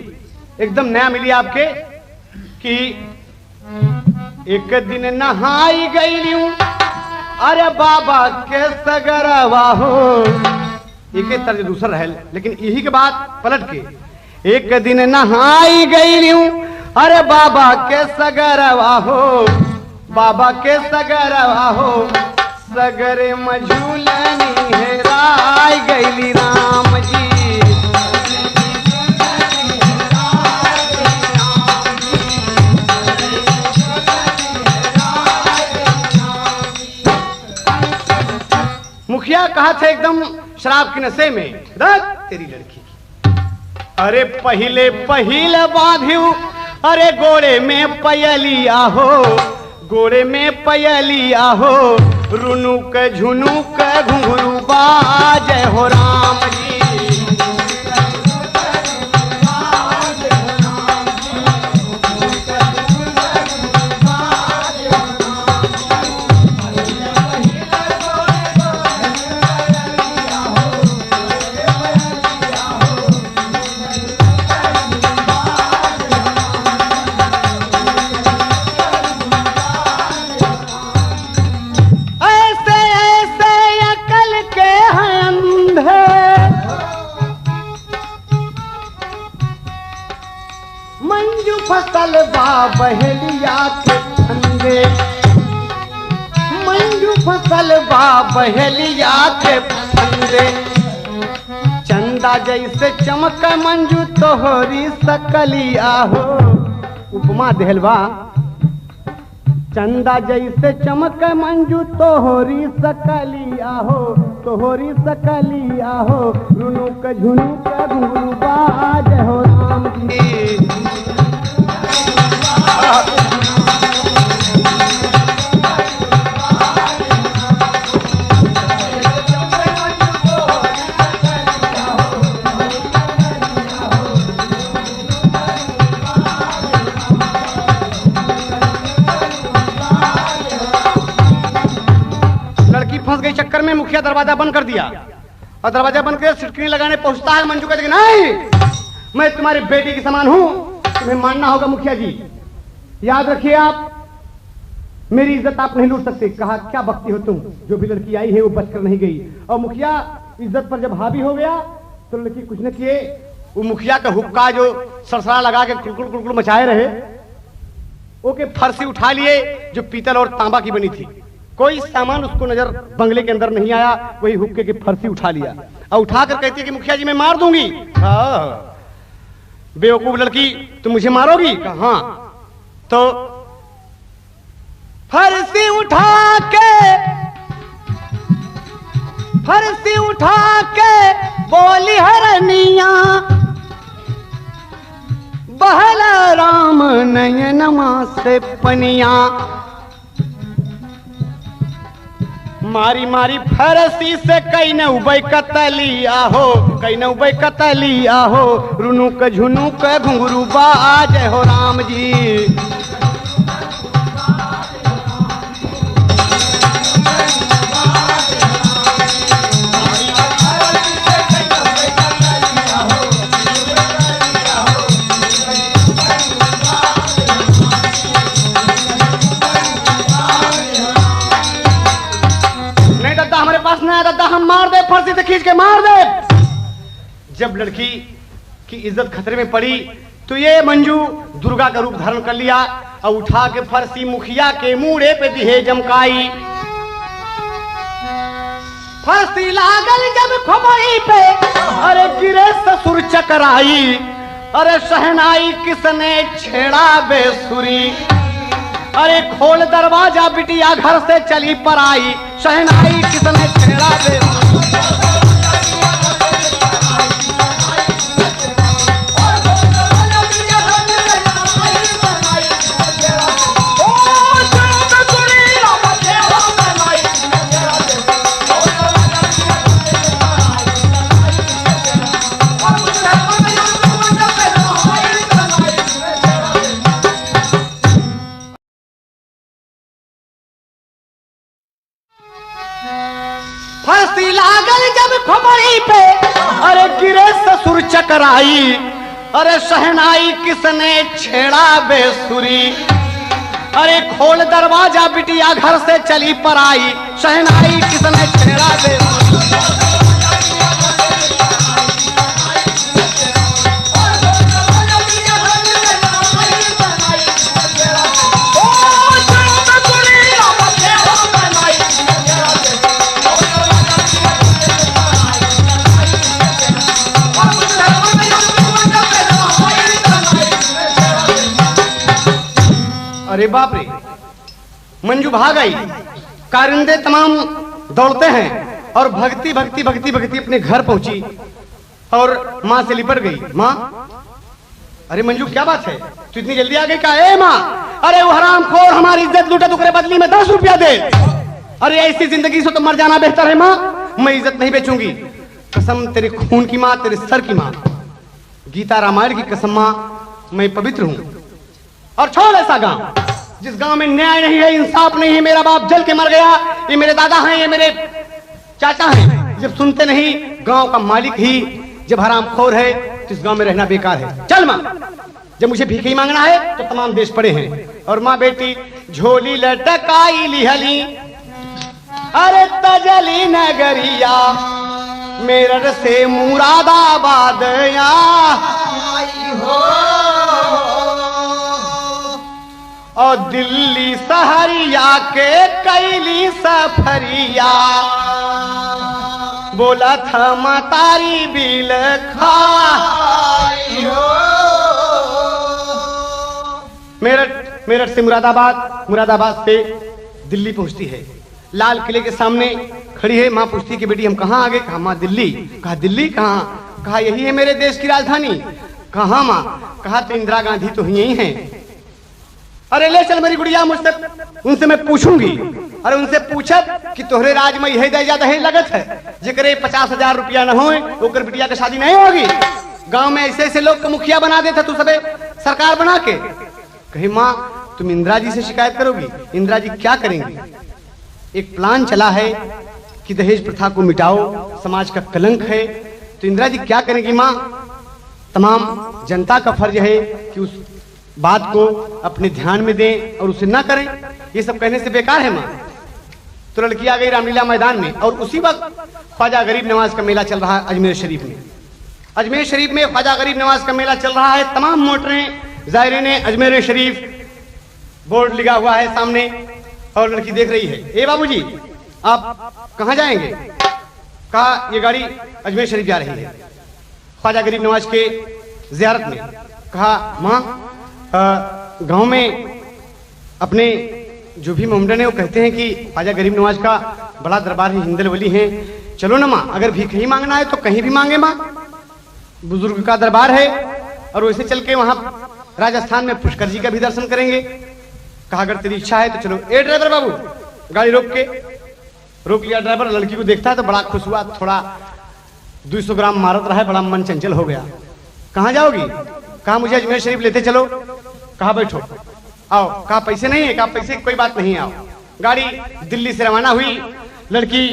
Speaker 1: एकदम नया मिली आपके। कि एक दिन नहाई गई अरे बाबा के सगरवा हो, एक तर्ज दूसरा है लेकिन यही के बाद पलट के, एक दिन नहाई गई अरे बाबा के सगरवा हो, बाबा के सगरवा हो, सगरे मझूलनी है राय गैली राम जी। मुखिया कहा थे एकदम शराब के नशे में, तेरी लड़की अरे पहिले पहिले बांधियो अरे गोड़े में पयलिया हो, गोड़े में पयलिया हो, रुनुक झुनुक घुंघरू बाजे हो राम जी। फसल बा बहेलिया के फंदे, मंजू फसल बा बहेलिया के फंदे, चंदा जैसे चमक मंजू तोहरी सकलिया हो, उपमा देहलवा, चंदा जैसे चमक मंजू तोहरी सकलिया हो, तोहरी सकलिया हो, रुनुक झुनुक घुंघरू बाज हो राम जी। लड़की फंस गई चक्कर में, मुखिया दरवाजा बंद कर दिया और दरवाजा बंद कर सिटकनी लगाने पहुंचता है। मंजू कहती नहीं मैं तुम्हारी बेटी के समान हूं, तुम्हें मानना होगा मुखिया जी, याद रखिए आप मेरी इज्जत आप नहीं लूट सकते। कहा क्या बकती हो तुम, जो भी लड़की आई है वो बचकर नहीं गई। और मुखिया इज्जत पर जब हावी हो गया तो लड़की कुछ न किए, वो मुखिया का हुक्का जो सरसरा लगा के कुलकुल कुलकुल मचाए रहे, ओके फरसी उठा लिए जो पीतल और तांबा की बनी थी। कोई सामान उसको नजर बंगले के अंदर नहीं आया, वही हुक्के की फरसी उठा लिया और उठाकर कहती है कि मुखिया जी मैं मार दूंगी। बेवकूफ लड़की तुम मुझे मारोगी? कहा हाँ। तो फरसी उठा के बोली हरनिया, बहला राम नयनमा से पनिया, मारी मारी फरसी से कई न उबई कतलिया हो, कई न उबई कतलिया हो, रुनुक झुनुक घुंघरू बाज हो राम जी। दादा हम मार दे, फरसी से खींच के मार दे। जब लड़की की इज्जत खतरे में पड़ी तो ये मंजू दुर्गा का रूप धारण कर लिया और उठा के फरसी मुखिया के मुड़े पे दिहे जमकाई। फरसी लागल जब खोपड़ी पे अरे गिरे ससुर चकराई, अरे शहनाई किसने छेड़ा बेसुरी, अरे खोल दरवाजा बिटिया घर से चली पर आई, शहनाई किसने छेड़ा बे टकराई, अरे शहनाई किसने छेड़ा बेसुरी, अरे खोल दरवाजा बिटिया घर से चली पर आई, शहनाई किसने छेड़ा बेसुरी। अरे बाप रे, मंजू भाग आई, कारिंदे तमाम दौड़ते हैं और भगती भगती भगती भगती अपने घर पहुंची और माँ से लिपट गई। माँ, अरे मंजू क्या बात है, तू इतनी जल्दी आ गई क्या? ए माँ, अरे वो हरामखोर हमारी इज्जत लूटे, तुकरे बदली में 10 रुपया दे। अरे ऐसी जिंदगी से तो मर जाना बेहतर है माँ, मैं इज्जत नहीं बेचूंगी। कसम तेरे खून की माँ, तेरे सर की माँ, गीता रामायण की कसम माँ, मैं पवित्र हूं। और छोड़ ऐसा गांव जिस गांव में न्याय नहीं है, इंसाफ नहीं है। मेरा बाप जल के मर गया, ये मेरे दादा हैं, ये मेरे चाचा हैं। जब सुनते नहीं, गांव का मालिक ही जब हरामखोर है तो इस गांव में रहना बेकार है। चल माँ, जब मुझे भीख ही मांगना है तो तमाम देश पड़े हैं। और माँ बेटी झोली लटकाई लिहली, अरे तजली नगरिया मेरठ से मुरादाबाद हो, और दिल्ली सहरिया के कैली सफरिया, बोला था मतारी बिल खाई हो। मेरठ से मुरादाबाद, मुरादाबाद से दिल्ली पहुंचती है। लाल किले के सामने खड़ी है माँ, पूछती कि बेटी हम कहाँ आ गए? कहा माँ दिल्ली। कहा दिल्ली कहाँ? कहा यही है मेरे देश की राजधानी। कहा माँ? कहा तो इंदिरा गांधी तो यही है। अरे ले चल मेरी गुड़िया, मुझसे उनसे मैं पूछूंगी। अरे उनसे पूछत कि तोहरे राज में यही दे जाता है लगत है, जेकरे 50,000 रुपया न होए ओकर बिटिया की शादी नहीं होगी। गांव में ऐसे ऐसे लोग को मुखिया बना देता तू सबे सरकार बना के। कही माँ तुम इंदिरा जी से शिकायत करोगी? इंदिरा जी क्या करेंगी? एक प्लान चला है कि दहेज प्रथा को मिटाओ, समाज का कलंक है। तो इंदिरा जी क्या करेंगी माँ? तमाम जनता का फर्ज है कि उस बात को अपने ध्यान में दें और उसे ना करें। ये सब कहने से बेकार है माँ। तो लड़की आ गई रामलीला मैदान में और उसी वक्त ख्वाजा गरीब नवाज का मेला चल रहा है अजमेर शरीफ में। अजमेर शरीफ में ख्वाजा गरीब नवाज का मेला चल रहा है। तमाम मोटरें जायरीन अजमेर शरीफ, बोर्ड लगा हुआ है सामने और लड़की देख रही है। ए बाबूजी आप कहाँ जाएंगे? कहा ये गाड़ी अजमेर शरीफ जा रही है ख्वाजा गरीब नवाज के जियारत में। कहा माँ गांव में अपने जो भी मोमडन है वो कहते हैं कि ख्वाजा गरीब नवाज का बड़ा दरबार है, हिंदल वली है। चलो ना माँ, अगर भीख ही मांगना है तो कहीं भी मांगे माँ, बुजुर्ग का दरबार है। और वैसे चल के वहां राजस्थान में पुष्कर जी का भी दर्शन करेंगे। कहा अगर तेरी इच्छा है तो चलो। ए ड्राइवर बाबू, गाड़ी रोक लिया ड्राइवर। लड़की को देखता है तो बड़ा खुश हुआ, थोड़ा 200 ग्राम मारत रहा है, बड़ा मन चंचल हो गया। कहाँ जाओगी? कहा मुझे अजमेर शरीफ लेते चलो। कहा बैठो, आओ। कहा पैसे नहीं है? कहा पैसे कोई बात नहीं, आओ। गाड़ी दिल्ली से रवाना हुई। लड़की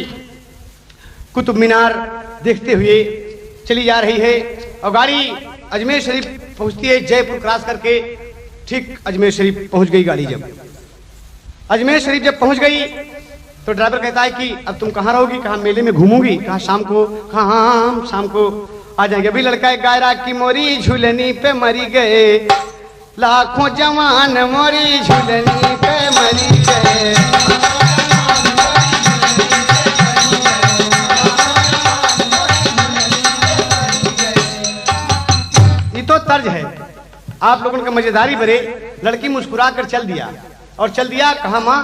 Speaker 1: कुतुब मीनार देखते हुए चली जा रही है और गाड़ी अजमेर शरीफ पहुंचती है। जयपुर क्रॉस करके ठीक अजमेर शरीफ पहुंच गई गाड़ी। जब अजमेर शरीफ जब पहुंच गई तो ड्राइवर कहता है कि अब तुम कहाँ रहोगी? कहा मेले में घूमूंगी। कहा शाम को? कहा हाँ हम शाम को आ जाएंगे। अभी लड़का एक गायरा की मोरी झूलनी पे मरी गए, लाखों जवान मोरी झूलनी पे मरी गए। ये तो तर्ज है, आप लोगों का मजेदारी भरे। लड़की मुस्कुरा कर चल दिया और चल दिया। कहा माँ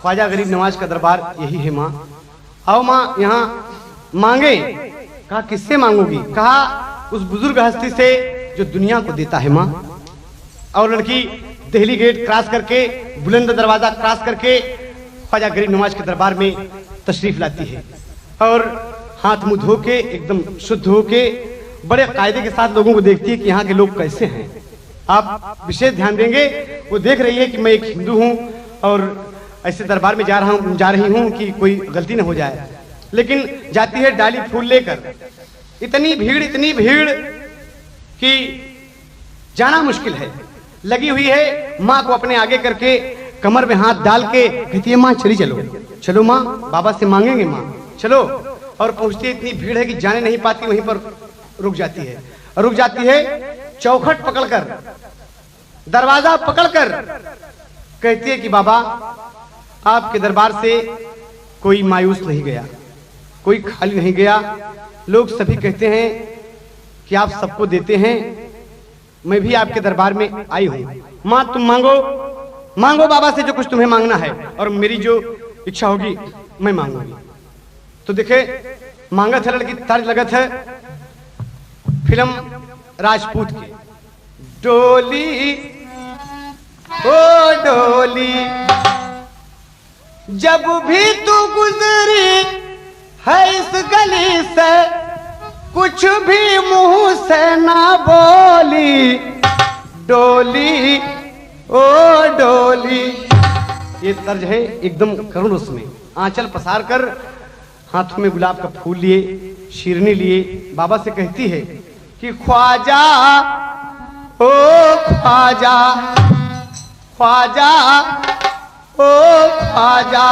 Speaker 1: ख्वाजा गरीब नवाज का दरबार यही है माँ, आओ माँ यहाँ मांगे। कहा किससे मांगोगी? कहा उस बुजुर्ग हस्ती से जो दुनिया को देता है माँ। और लड़की दिल्ली गेट क्रॉस करके, बुलंद दरवाजा क्रॉस करके ख्वाजा गरीब नवाज के दरबार में तशरीफ लाती है और हाथ मुंह धो के एकदम शुद्ध हो के बड़े कायदे के साथ लोगों को देखती है कि यहाँ के लोग कैसे हैं। आप विशेष ध्यान देंगे, वो देख रही है कि मैं एक हिंदू हूँ और ऐसे दरबार में जा रही हूँ कि कोई गलती न हो जाए। लेकिन जाती है डाली फूल लेकर। इतनी भीड़ कि जाना मुश्किल है, लगी हुई है। माँ को अपने आगे करके कमर में हाथ डाल के कहती है, माँ चली चलो, चलो माँ, बाबा से मांगेंगे माँ, चलो। और पहुंचती इतनी भीड़ है कि जाने नहीं पाती, वहीं पर रुक जाती है। रुक जाती है, चौखट पकड़कर, दरवाजा पकड़कर कहती है कि बाबा, आपके दरबार से कोई मायूस नहीं गया, कोई खाली नहीं गया। लोग सभी कहते हैं कि आप सबको देते हैं, मैं भी आपके दरबार में आई हूं। मां, तुम मांगो, मांगो बाबा से जो कुछ तुम्हें मांगना है, और मेरी जो इच्छा होगी मैं मांगूंगी। तो देखे, मांगत है लड़की, तर्ज लगत है फिल्म राजपूत की। डोली ओ डोली, जब भी तू गुजरी है इस गली से, कुछ भी मुंह से ना बोली। डोली ओ डोली, ये तर्ज है एकदम करुण। उसमें आंचल पसार कर, हाथों में गुलाब का फूल लिए, शीरनी लिए, बाबा से कहती है कि ख्वाजा ओ ख्वाजा, ख्वाजा ओ ख्वाजा,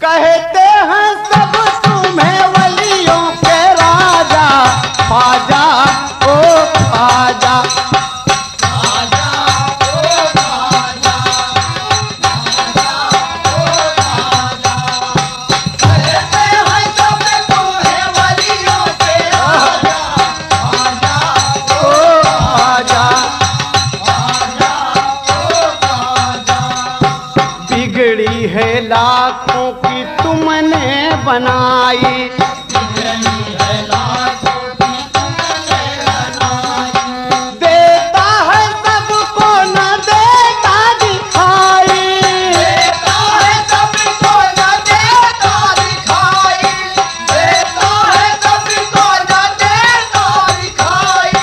Speaker 1: कहते हैं सब तुम्हें वलियों के राजा। ख्वाजा ओ ख्वाजा, ख्वाजा ओ ख्वाजा, कहते हैं सब तुम्हें वलियों के राजा। ख्वाजा ओ ख्वाजा, बिगड़ी है लाखों की तुमने बनाई, बिगड़ी है लाखों की तुमने बनाई। देता है सबको न देता दिखाई, देता है सबको न देता दिखाई, देता है सबको न देता दिखाई।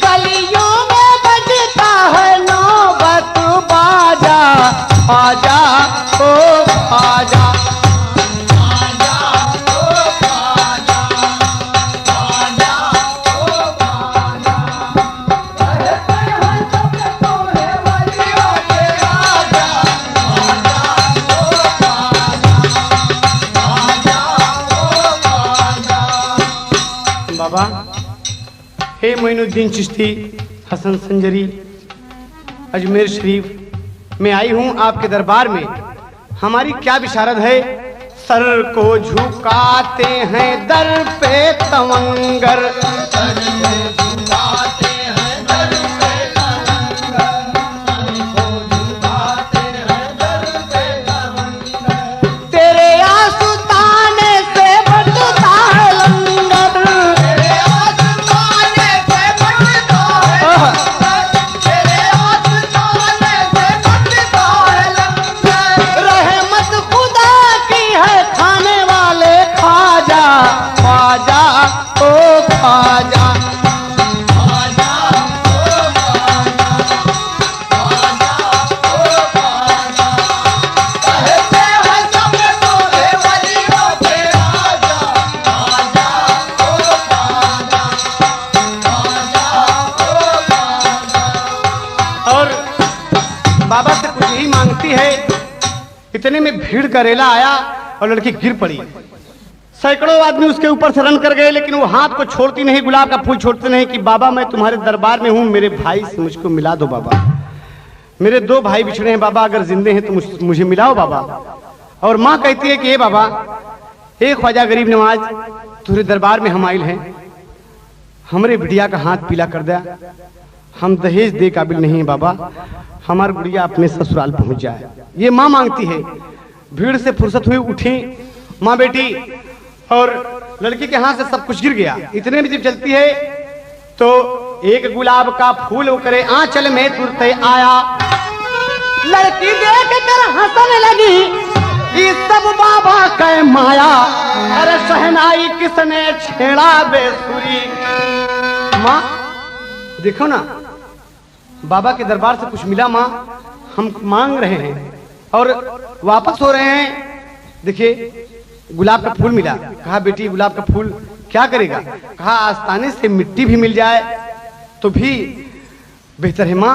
Speaker 1: गलियों में बजता है नौबत बाजा। ख्वाजा ओ ख्वाजा, ख्वाजा ओ ख्वाजा, ख्वाजा ओ ख्वाजा, कहते हैं सब तुम्हें वलियों के राजा। ख्वाजा ओ ख्वाजा, ख्वाजा ओ ख्वाजा। बाबा, हे मोइनुद्दीन चिश्ती, हसन संजरी, अजमेर शरीफ, मैं आई हूं आपके दरबार में। हमारी क्या बिशारत है? सर को झुकाते हैं दर पे तवंगर, सर को झुकाते हैं दर पे तवंगर, सर को झुकाते हैं दर पे तवंगर। तेरे आसुताने से बढ़ता है लंगर, तेरे आसुताने से बढ़ता है लंगर, तेरे आसुताने से बढ़ता है लंगर। रहमत खुदा की है खाने वाले ख्वाजा। ख्वाजा ओ ख्वाजा, ख्वाजा ओ ख्वाजा, ख्वाजा ओ ख्वाजा, कहते हैं सब तुम्हें वलियों के राजा। ख्वाजा ओ ख्वाजा, ख्वाजा ओ ख्वाजा। और बाबा से कुछ ही मांगती है, इतने में भीड़ का रेला आया और लड़की गिर पड़ी। सैकड़ों आदमी उसके ऊपर से रन कर गए, लेकिन वो हाथ को छोड़ती नहीं, गुलाब का फूल छोड़ते नहीं कि बाबा मैं तुम्हारे दरबार में हूं, मेरे भाई से मुझको मिला दो बाबा। मेरे दो भाई बिछड़े हैं बाबा, अगर जिंदे हैं तो मुझे मिलाओ बाबा। और माँ कहती है कि हे बाबा, हे ख्वाजा गरीब नवाज, तुम्हारे दरबार में हम आइल हैं, हमरे बिटिया का हाथ पीला कर दिया, हम दहेज दे काबिल नहीं है बाबा, हमारी गुड़िया अपने ससुराल पहुंच जाए। ये माँ मांगती है। भीड़ से फुर्सत हुई, उठी माँ बेटी, और लड़की के हाथ से सब कुछ गिर गया। इतने में जब चलती है तो एक गुलाब का फूल करे आंचल में तुरते आया। लड़की देख कर हंसने लगी, ये सब बाबा कै माया, अरे शहनाई किसने छेड़ा बेसुरी। माँ देखो ना, बाबा के दरबार से कुछ मिला माँ, हम मांग रहे हैं और वापस हो रहे हैं। देखिए गुलाब का फूल मिला। कहा बेटी गुलाब का फूल क्या करेगा? कहा आस्ताने से मिट्टी भी मिल जाए तो भी बेहतर है माँ।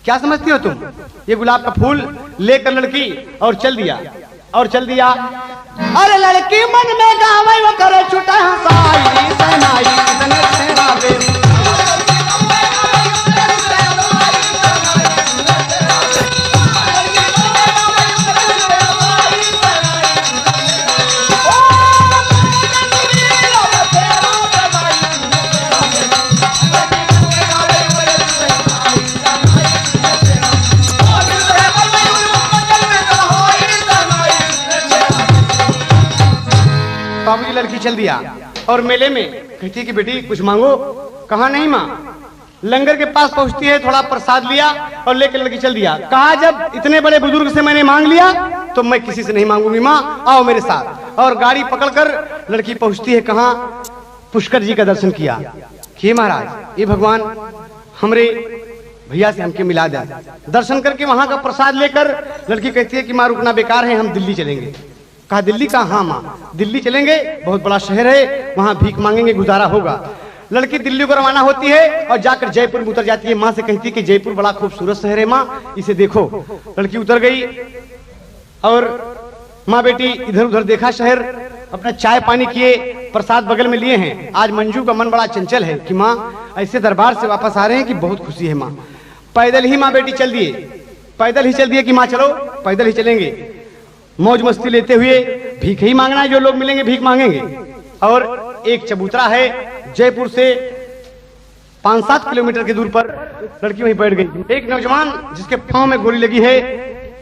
Speaker 1: क्या समझती हो तुम? ये गुलाब का फूल लेकर लड़की और चल दिया। अरे लड़की मन में गावे वो करे छुटा हंसाई सनाई तने सेरावे। बाबूजी लड़की चल दिया और मेले में कहती है कि बेटी कुछ मांगो। कहा नहीं माँ। लंगर के पास पहुंचती है, थोड़ा प्रसाद लिया और लेकर लड़की चल दिया। कहा जब इतने बड़े बुजुर्ग से मैंने मांग लिया तो मैं किसी से नहीं मांगूंगी माँ, आओ मेरे साथ। और गाड़ी पकड़कर लड़की पहुंचती है कहाँ? पुष्कर जी का दर्शन किया कि महाराज ये भगवान हमरे भैया से हमके मिला दे। दर्शन करके वहां का प्रसाद लेकर लड़की कहती है कि माँ रुकना बेकार है, हम दिल्ली चलेंगे। कहा दिल्ली का? हाँ माँ दिल्ली चलेंगे, बहुत बड़ा शहर है, वहां भीख मांगेंगे, गुजारा होगा। लड़की दिल्ली को रवाना होती है और जाकर जयपुर में उतर जाती है। माँ से कहती है कि जयपुर बड़ा खूबसूरत शहर है माँ, इसे देखो। लड़की उतर गई और माँ बेटी इधर उधर देखा शहर, अपना चाय पानी किए, प्रसाद बगल में लिए हैं। आज मंजू का मन बड़ा चंचल है कि माँ ऐसे दरबार से वापस आ रहे हैं कि बहुत खुशी है माँ। पैदल ही माँ बेटी चल दिए, पैदल ही चल दिए कि माँ चलो पैदल ही चलेंगे। मौज मस्ती लेते हुए भीख ही मांगना है, जो लोग मिलेंगे भीख मांगेंगे। और एक चबूतरा है जयपुर से 5-7 किलोमीटर की दूर पर, लड़की वहीं बैठ गई। एक नौजवान जिसके पांव में गोली लगी है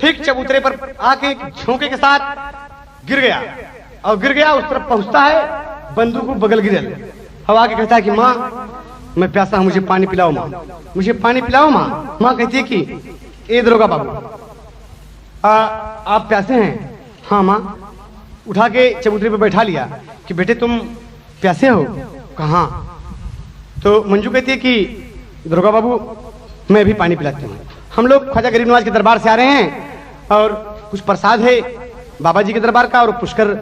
Speaker 1: ठीक चबूतरे पर आके झोंके के साथ गिर गया और गिर गया। उस तरफ पहुंचता है, बंदूक को बगल गिरल हवा के कहता है कि माँ मैं प्यासा हूं, मुझे पानी पिलाओ माँ, मुझे पानी पिलाओ माँ। माँ कहती है कि ए दरोगा बाबू आप प्यासे हैं? हाँ माँ। उठा के चबूतरे पे बैठा लिया कि बेटे तुम प्यासे हो? कहाँ? तो मंजू कहती है कि दरोगा बाबू मैं भी पानी पिलाती हूँ। हम लोग ख्वाजा गरीब नवाज के दरबार से आ रहे हैं और कुछ प्रसाद है बाबा जी के दरबार का और पुष्कर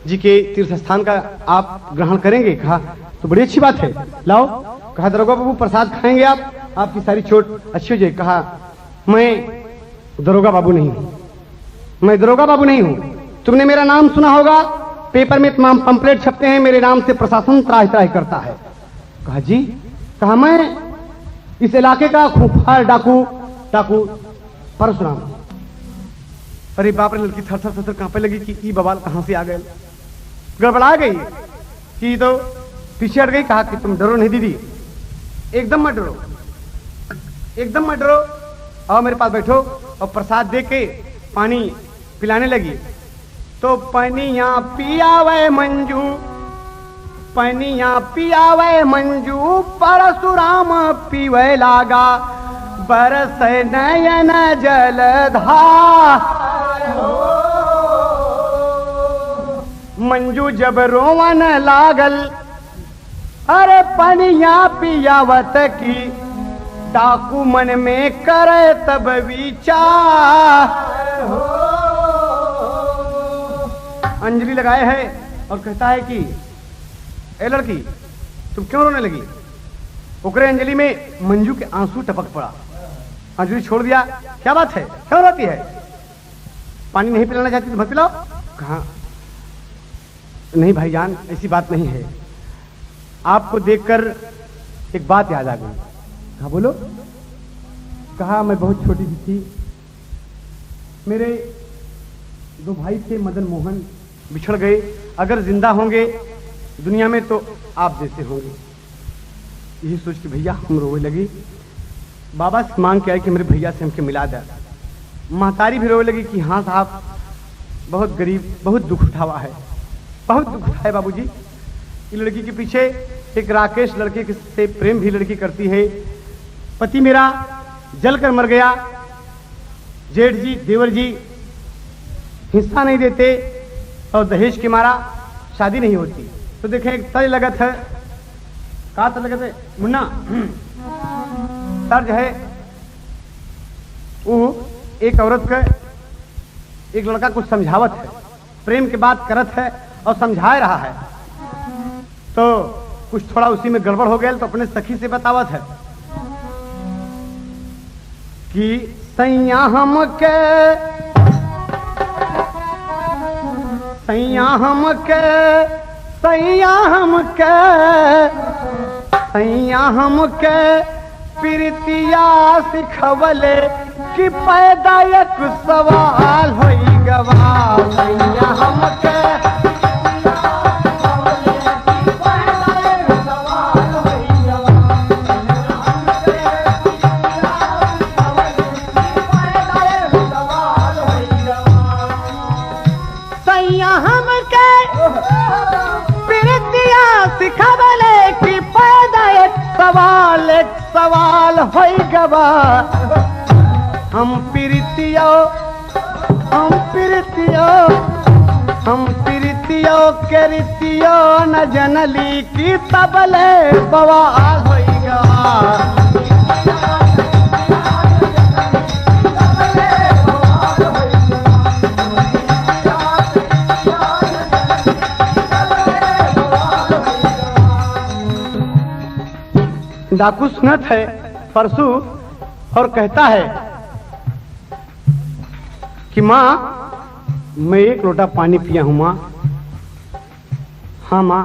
Speaker 1: जी के तीर्थ स्थान का, आप ग्रहण करेंगे? कहा तो बड़ी अच्छी बात है, लाओ। कहा दरोगा बाबू प्रसाद खाएंगे आप, आपकी सारी चोट अच्छी हो जाए। कहा मैं दरोगा बाबू नहीं हूं, मैं दरोगा बाबू नहीं हूं। तुमने मेरा नाम सुना होगा, पेपर में तमाम पंपलेट छपते हैं, मेरे नाम से प्रशासन त्राही त्राही करता है। कहा जी? कहा मैं इस इलाके का खूंखार डाकू परशुराम। अरे बाप रे, लड़की थर थर थर कांपने लगी कि ई बवाल कहां से आ गए, गड़बड़ा गई कि तो पीछे हट गई। कहा कि तुम डरो नहीं दीदी, एकदम मत डरो, एकदम मत डरो, आओ मेरे पास बैठो। और प्रसाद दे के पानी पिलाने लगी। तो पनिया पियावे मंजू, पनिया पियावे मंजू, परशुराम पीवे लागा, बरस नयन जलधार। मंजू जब रोवन लागल, अरे पनिया पियावत की, डाकू मन में करे तब विचार। अंजलि लगाए है और कहता है कि ए लड़की तुम क्यों रोने लगी? ओकरे अंजलि में मंजू के आंसू टपक पड़ा। अंजलि छोड़ दिया। क्या बात है, क्यों रोती है? पानी नहीं पिलाना चाहती तो मत पिलाओ। कहा नहीं भाईजान ऐसी बात नहीं है, आपको देखकर एक बात याद आ गई। कहा बोलो। कहा मैं बहुत छोटी सी थी, मेरे 2 भाई थे मदन मोहन, बिछड़ गए, अगर जिंदा होंगे दुनिया में तो आप जैसे होंगे। यही सोच के भैया हम रोने लगी। बाबा से मांग के आए कि मेरे भैया से हमके मिला दे। महतारी भी रोने लगी कि हाँ साहब बहुत गरीब, बहुत दुख उठावा है, बहुत दुख उठाए बाबूजी। इस लड़की के पीछे एक राकेश लड़के से प्रेम भी लड़की करती है। पति मेरा जलकर मर गया, जेठ जी देवर जी हिस्सा नहीं देते और दहेज के मारा शादी नहीं होती। तो देखें एक तर्ज लगत है, कहा तर्ज लगत है मुन्ना, तर्ज है वो एक औरत का एक लड़का कुछ समझावत है, प्रेम की बात करत है और समझा रहा है। तो कुछ थोड़ा उसी में गड़बड़ हो गया तो अपने सखी से बतावत है कि सैया हमके सैया हमके सैया हमके सैया हमके प्रीतिया सिखवले कि पैदा एक सवाल होई गवा सैया हमके सैया हमके प्रीतिया सिखवले कि पैदा एक सवाल होई गवा हम प्रीतियो के रीतियो न जनली की तबले बवाल होई गवा डाकू सुनत है परसों और कहता है कि माँ मैं एक लोटा पानी पिया हूं माँ। हाँ माँ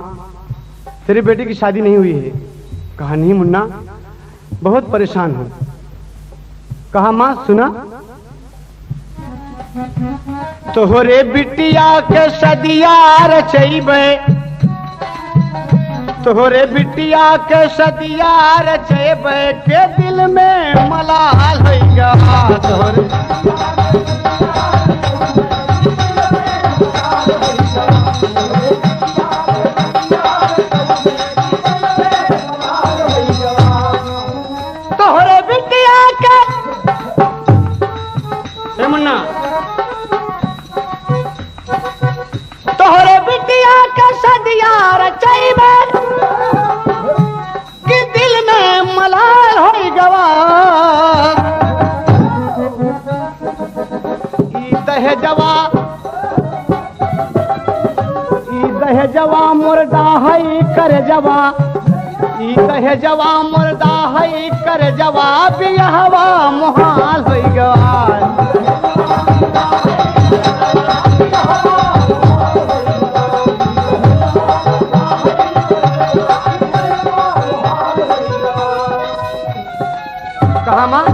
Speaker 1: तेरे बेटे की शादी नहीं हुई है। कहा नहीं मुन्ना बहुत परेशान हूं। कहा माँ सुना तोहरे बिटिया के सदिया रचैबे तोहरे बिटिया के सदिया रचेबे के दिल में मलाल होइगा तोहरे तोहरे बिटिया के मुन्ना तोहरे बिटिया के सदिया रचेबे दहेजवा मुर्दा हई कर जवा ई दहेजवा मुर्दा हई कर जवा बियाहवा मुहाल होई गवा कहा माँ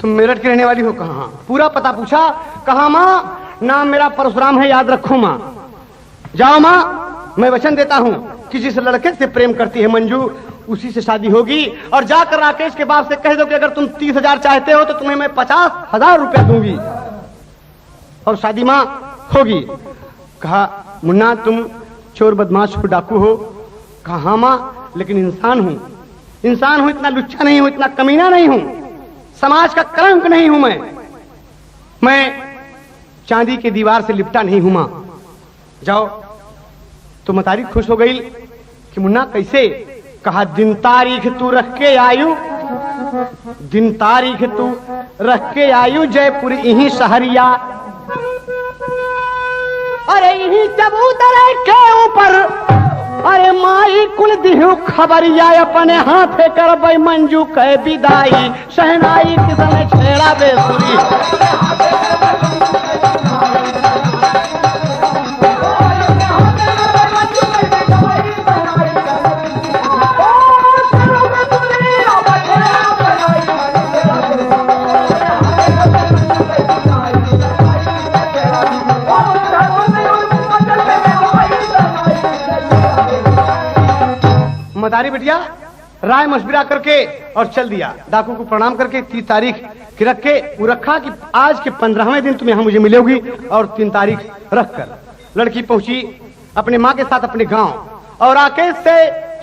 Speaker 1: तुम मेरठ की रहने वाली हो? कहा पूरा पता पूछा। कहा माँ नाम मेरा परशुराम है याद रखो माँ। जाओ माँ मैं वचन देता हूँ कि जिस लड़के से प्रेम करती है मंजू उसी से शादी होगी और जाकर राकेश के बाप से कह दो कि अगर तुम 30,000 चाहते हो तो तुम्हें मैं 50,000 रुपया दूंगी और शादी माँ होगी। कहा मुन्ना तुम चोर बदमाश हो डाकू हो? कहा हाँ माँ लेकिन इंसान हूँ इतना लुच्चा नहीं हूँ इतना कमीना नहीं हूँ समाज का कलंक नहीं हूं मैं चांदी की दीवार से लिपटा नहीं हूं मां। जाओ तो मतारी खुश हो गई कि मुन्ना कैसे? कहा दिन तारीख तू रख के आयु दिन तारीख तू रख के आयु जयपुर यही शहरिया अरे यही चबूतरे के ऊपर अरे माई कुल दिहु खबरिया अपने हाथे करबई मंजू कह विदाई शहनाई किसने छेड़ा बेसुरी मदारी बिटिया राय मशविरा करके और चल दिया। डाकू को प्रणाम करके 30 तारीख की रख के वो रखा कि आज के 15वें दिन तुम यहाँ मुझे मिलोगी और 3 तारीख रख कर लड़की पहुंची अपने माँ के साथ अपने गांव और राकेश से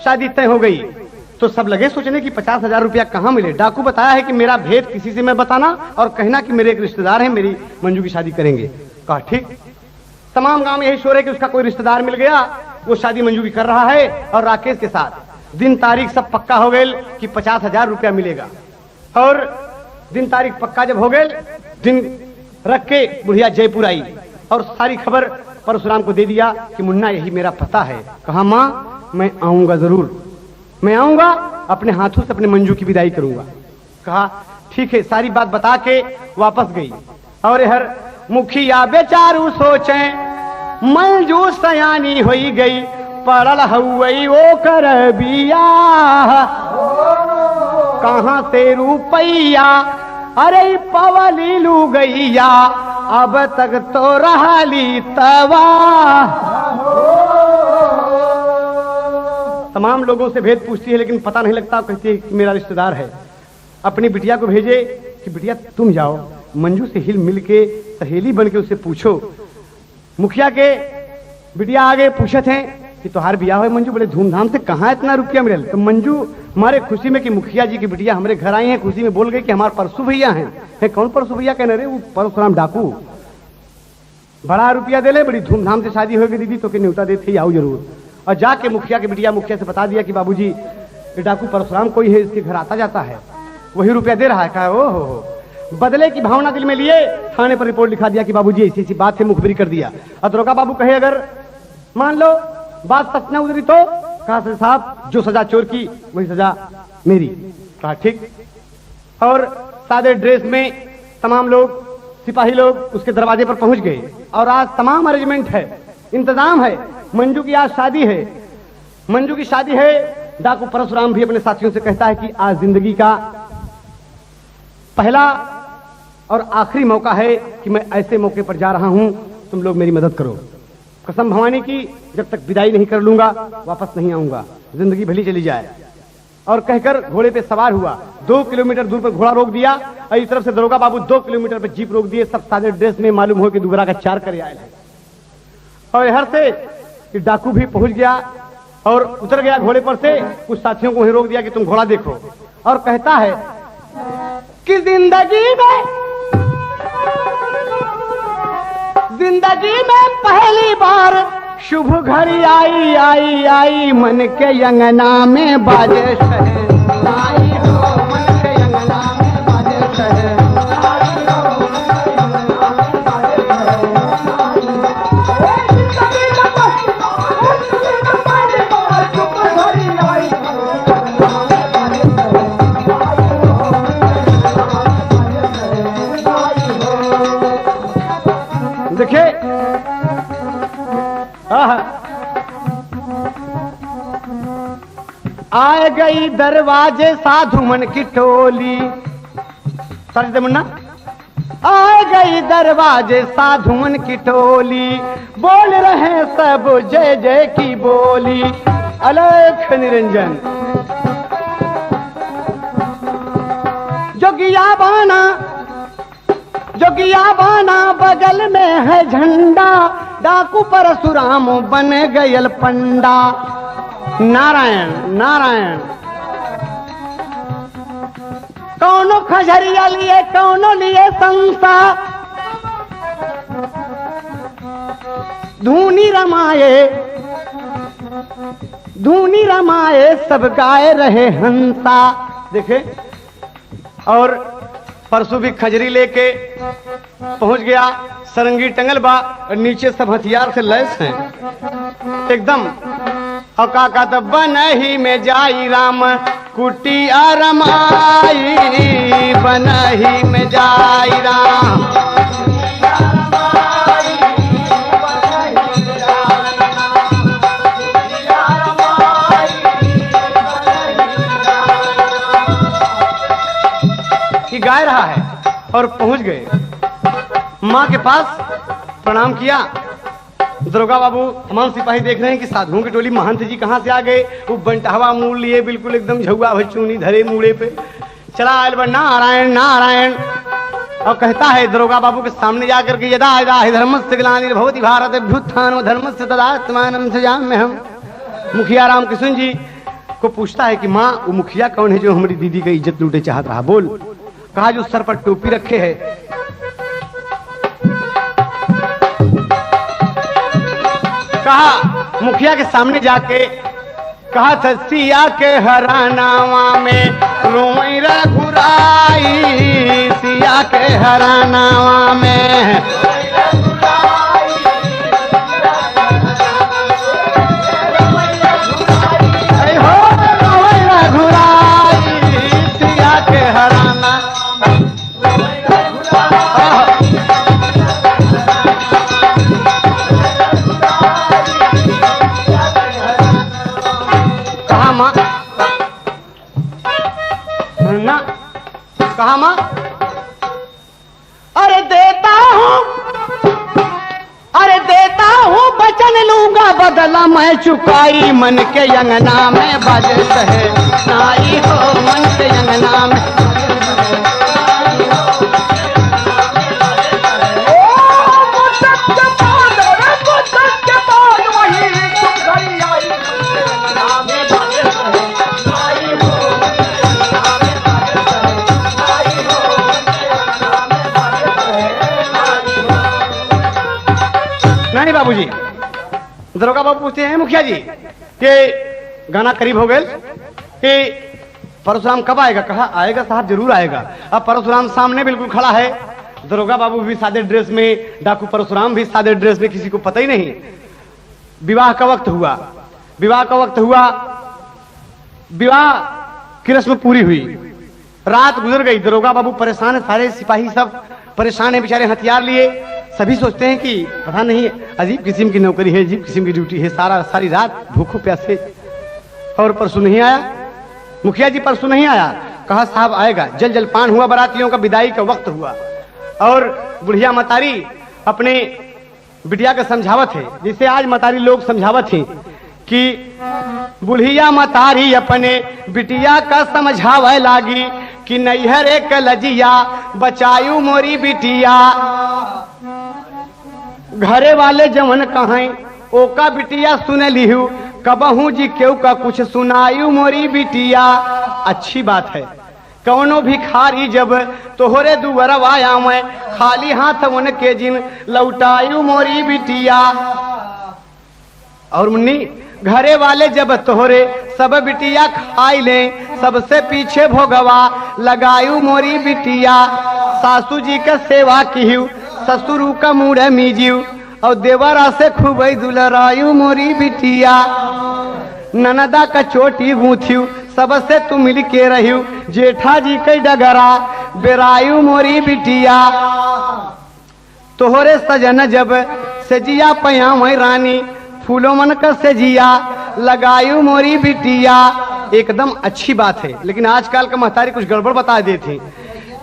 Speaker 1: शादी तय हो गई। तो सब लगे सोचने की 50,000 रुपया कहाँ मिले। डाकू बताया है कि मेरा भेद किसी से मैं बताना और कहना कि मेरे एक रिश्तेदार हैं मेरी मंजू की शादी करेंगे। कहा ठीक। तमाम गांव में यही शोर है कि उसका कोई रिश्तेदार मिल गया वो शादी मंजू की कर रहा है और राकेश के साथ दिन तारीख सब पक्का हो गए कि 50,000 रुपया मिलेगा। और दिन तारीख पक्का जब हो गए दिन रख के बुढ़िया जयपुर आई और सारी खबर परशुराम को दे दिया कि मुन्ना यही मेरा पता है। कहा माँ मैं आऊंगा जरूर, मैं आऊंगा, अपने हाथों से अपने मंजू की विदाई करूंगा। कहा ठीक है, सारी बात बता के वापस गई। और हर मुखिया बेचारू सोचे मंजू सयानी होई गई, पड़ल हुई वो कर बिया, कहां से रुपैया अरे पवली लू गैया, अब तक तो रहाली तवा। तमाम लोगों से भेद पूछती है लेकिन पता नहीं लगता। कहती है कि मेरा रिश्तेदार है। अपनी बिटिया को भेजे कि बिटिया तुम जाओ, मंजू से हिल मिल के सहेली बन के उससे पूछो। मुखिया के बिटिया आगे पूछे थे कि तुम्हारे बियाह हुए मंजू बड़े धूमधाम से, कहाँ इतना रुपया मिले? तो मंजू हमारे खुशी में कि मुखिया जी की बिटिया हमारे घर आई है, खुशी में बोल गई कि हमारे परसू भैया हैं। कौन परसू भैया? कहने रहे वो परशुराम डाकू, बड़ा रुपया दे ले, बड़ी धूमधाम से शादी होगी दीदी, तो न्योता देते आओ जरूर। और जाके मुखिया के बिटिया मुखिया से बता दिया कि बाबूजी ये डाकू परशुराम कोई है, इसके घर आता जाता है, वही रुपया दे रहा है। कहा ओ हो। बदले की भावना दिल में लिए थाने पर रिपोर्ट लिखा दिया कि बाबूजी ऐसी ऐसी बात से मुखबिरी कर दिया। और दरोगा बाबू कहे अगर मान लो बात सच न उतरी तो? कहा साहब जो सजा चोर की वही सजा मेरी। कहा ठीक। और सादे ड्रेस में तमाम लोग सिपाही लोग उसके दरवाजे पर पहुंच गए और आज तमाम अरेंजमेंट है, इंतजाम है। मंजू की आज शादी है, मंजू की शादी है। डाकू परशुराम भी अपने साथियों से कहता है कि आज जिंदगी का पहला और आखिरी मौका है कि मैं ऐसे मौके पर जा रहा हूं, तुम लोग मेरी मदद करो। कसम भवानी की जब तक विदाई नहीं कर लूंगा वापस नहीं आऊंगा, जिंदगी भली चली जाए। और कहकर घोड़े पे सवार हुआ। 2 किलोमीटर दूर पर घोड़ा रोक दिया और इस तरफ से दरोगा बाबू 2 किलोमीटर पर जीप रोक दिए। सब सादे ड्रेस में, मालूम हो कि दोबारा का 4 करे आए हैं। और इधर से डाकू भी पहुंच गया और उतर गया घोड़े पर से। कुछ साथियों को वहीं रोक दिया कि तुम घोड़ा देखो। और कहता है कि जिंदगी में पहली बार शुभ घड़ी आई आई आई, मन के अंगना में बाजे शहनाई हो, मन के अंगना में बाजे शहनाई हो, मन के अंगना में बाजे शहनाई। देखिए आए गई दरवाजे साधु मन की टोली। सर मुन्ना, आए गई दरवाजे साधु मन की टोली, बोल रहे सब जय जय की बोली। अलख निरंजन जोगिया बाना बगल में है झंडा, डाकू परशुराम बन गयल पंडा। नारायण नारायण। कौनो खजरिया लिए कौनो लिए संसा, धूनी रमाए सब गाए रहे हंसा। देखे और परसों भी खजरी लेके पहुंच गया। सरंगी टंगल बा और नीचे सब हथियार से लैस हैं एकदम। और का तो बनही में जाई राम कुटिया रमाई, बनही में जाई राम। कि गाय रहा है और पहुंच गए मां के पास, प्रणाम किया। दरोगा बाबू तमाम सिपाही देख रहे हैं कि साधुओं की टोली महंत जी कहां से आ गए। वो बंटहवा मूल लिए बिल्कुल एकदम झुआ भचूनी धरे मूड़े पे चला आयल। नारायण नारायण। और कहता है दरोगा बाबू के सामने जाकर के यदा यदा धर्मस्य ग्लानिर्भवति भारत अभ्युत्थानो धर्मस्य तदात्मानं सृजाम्यहम्। मुखिया राम कृष्ण जी को पूछता है कि माँ वो मुखिया कौन है जो हमारी दीदी का इज्जत लूटे चाहत रहा? बोल। कहा जो सर पर टोपी रखे है। कहा मुखिया के सामने जाके कहा था सिया के हरानावा में रोई रघुराई, सिया के हरानावा में ना कहा माँ, अरे देता हूँ वचन लूंगा बदला मैं चुकाई, मन के अंगना में बाजत है नाई हो, मन के अंगना में बाबूजी। दरोगा बाबू पूछते हैं मुखिया जी कि गाना करीब हो गए कि परशुराम कब आएगा? कहा आएगा साहब, जरूर आएगा। अब परशुराम सामने बिल्कुल खड़ा है, दरोगा बाबू भी सादे ड्रेस में, डाकू परशुराम भी सादे ड्रेस में, किसी को पता ही नहीं। विवाह का वक्त हुआ, विवाह की रस्म पूरी हुई, रात गुजर गई, दरोगा बाबू परेशान है, सारे सिपाही सब परेशान है, बेचारे हथियार लिए। सभी सोचते हैं कि पता नहीं अजीब किस्म की नौकरी है, अजीब किस्म की ड्यूटी है, सारी रात भूखों प्यासे, और परसों नहीं आया। मुखिया जी परसों नहीं आया, कहा साहब आएगा। जलपान हुआ, बारातियों का विदाई का वक्त हुआ, और बुढ़िया मतारी अपने बिटिया का समझावत है, जिसे आज मतारी लोग समझावत हैं कि बुढ़िया मतारी अपने बिटिया का समझावे लागी कि नैहर एक लजिया बचायू मोरी बिटिया, घरे वाले जवन कहाई ओका बिटिया सुन लिहू, कबहू जी क्यों का कुछ सुनायू मोरी बिटिया। अच्छी बात है, कौनो भिखारी जब तोहरे दुअरवा आवे, खाली हाथ उनके जिन लौटायू मोरी बिटिया। और मुन्नी, घरे वाले जब तोहरे सब बिटिया खाई ले, सबसे पीछे भोगवा लगायू मोरी बिटिया। सासू जी का सेवा कीहू, ससुरु का मुड़ मीजियू, और देवरा से खूब दुलरायू मोरी बिटिया। ननदा का चोटी गूंथियू, सबसे तू मिल के रहियू, जेठा जी के डगरा बेरायू मोरी बिटिया। तोहरे सजन जब सजिया पयावै रानी, फूलों मन का सजिया लगायू मोरी बिटिया। एकदम अच्छी बात है, लेकिन आजकल का महतारी कुछ गड़बड़ बता देते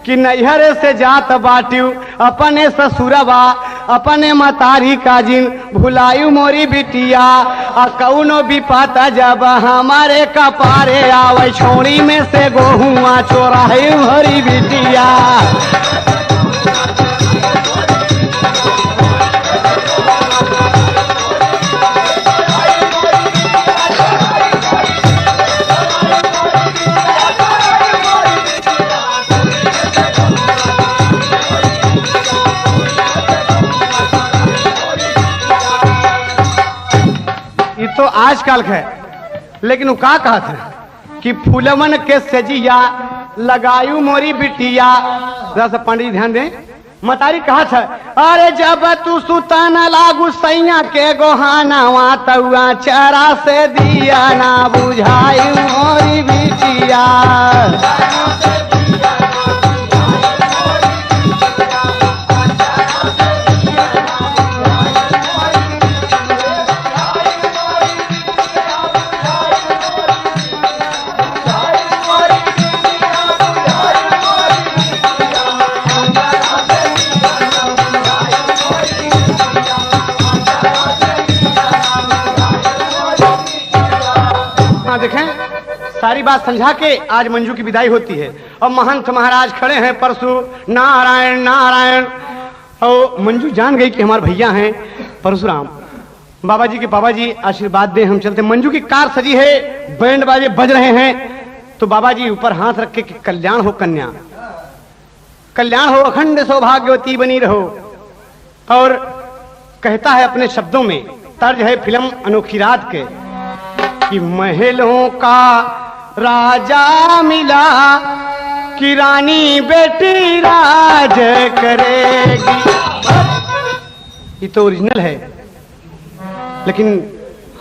Speaker 1: कि नैहर से जात बाट्यू अपने ससुरबा, अपने मतारी का जिन भुलायू मोरी बिटिया। कौनो भी पाता जब हमारे कपारे आवे, छोड़ी में से गोहुआ चोरायू मोरी बिटिया। तो आजकल है, लेकिन वो का कहा था कि फूलवन के सजिया लगायू मोरी बिटिया। जरा सा पंडित ध्यान दें, मतारी कहा था, अरे जब तू सुतन लागू सैया के गोहाना, तउआ चरा से दिया ना बुझायू मोरी बिटिया। देखें, सारी बात समझा के आज मंजू की विदाई होती है, और महंत महाराज खड़े हैं परसु, नारायण नारायण। और मंजू जान गई कि हमारे भैया हैं परशुराम। बाबा जी के बाबा जी आशीर्वाद दें, हम चलते। मंजू की कार सजी है, बैंड बाजे बज रहे हैं, तो बाबा जी ऊपर हाथ रख के कल्याण हो कन्या, कल्याण हो, अखंड सौभाग्यवती बनी रहो। और कहता है अपने शब्दों में, तर्ज है फिल्म अनोखी रात के, कि महलों का राजा मिला कि रानी बेटी राज करेगी। ये तो ओरिजिनल है, लेकिन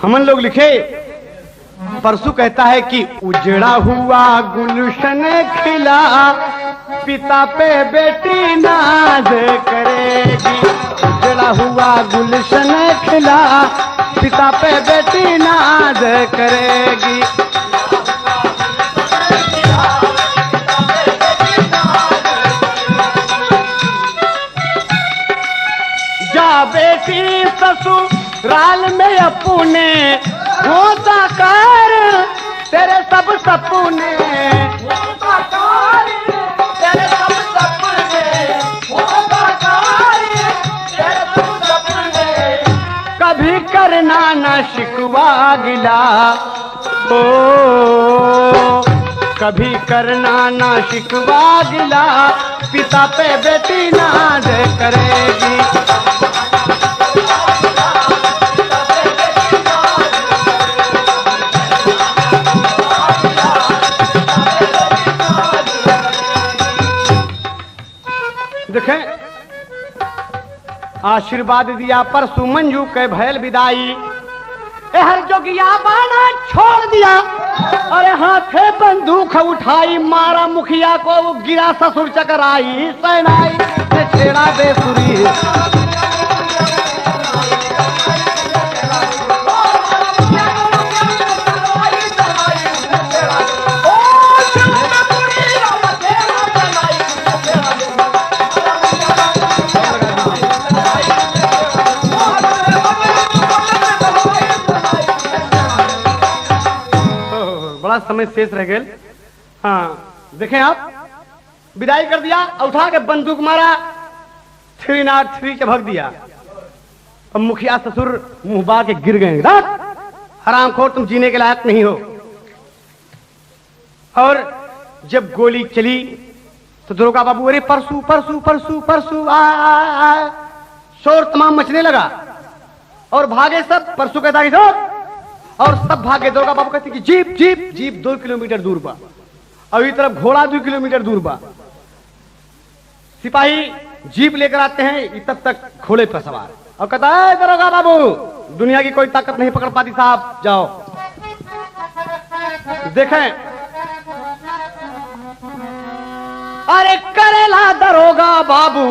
Speaker 1: हमन लोग लिखे। परसू कहता है कि उजड़ा हुआ गुलशन खिला, पिता पे बेटी नाज करेगी। उजड़ा हुआ गुलशन खिला, पिता पे बेटी नाज करेगी। अपने हो साकार तेरे सब सपने,
Speaker 2: तेरे सब सपने हो साकार, तेरे सब सपने।
Speaker 1: कभी करना ना शिकवा गिला, ओ कभी करना ना शिकवा गिला, पिता पे बेटी नाज करेगी। देखें, आशीर्वाद दिया परसु मंजू के भैल विदाई, हर जोगिया बाना छोड़ दिया, अरे हाथे बंदूक उठाई, मारा मुखिया को, वो गिरा ससुर चकराई, सहनाई से छेड़ा बेसुरी। बड़ा समय शेष रह गए। हाँ देखें आप, विदाई कर दिया, उठा के बंदूक मारा, 303 के भग दिया। अब मुखिया ससुर मुंह बार के गिर गए, हरामखोर तुम जीने के लायक नहीं हो। और जब गोली चली तो दरोगा बाबू, अरे परसू परसू परसू परसू आ, शोर तमाम मचने लगा और भागे सब। परसू कहता कि और सब भागे। दरोगा बाबू कहते कि जीप जीप जीप 2 किलोमीटर दूर बा, और इस तरफ घोड़ा 2 किलोमीटर दूर बा। सिपाही जीप लेकर आते हैं, तब तक घोड़े पर सवार, और कहता है दरोगा बाबू दुनिया की कोई ताकत नहीं पकड़ पाती साहब, जाओ। देखें, अरे करेला दरोगा बाबू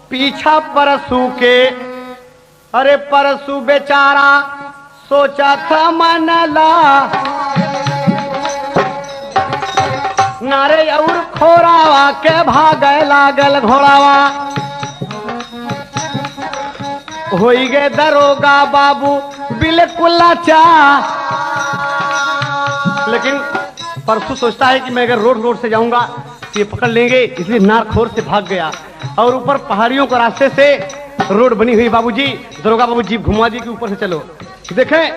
Speaker 1: पीछा परसू के, अरे परसू बेचारा सोचा था मनला, नारे और खोरावा के भागे लागल घोड़ावा, होई गए दरोगा बाबू बिल्कुल लाचार। लेकिन परसू सोचता है कि मैं अगर रोड से जाऊंगा तो ये पकड़ लेंगे, इसलिए नारखोर से भाग गया। और ऊपर पहाड़ियों को रास्ते से रोड बनी हुई, बाबूजी दरोगा बाबू जीप घुमा दी कि ऊपर से चलो। देखें,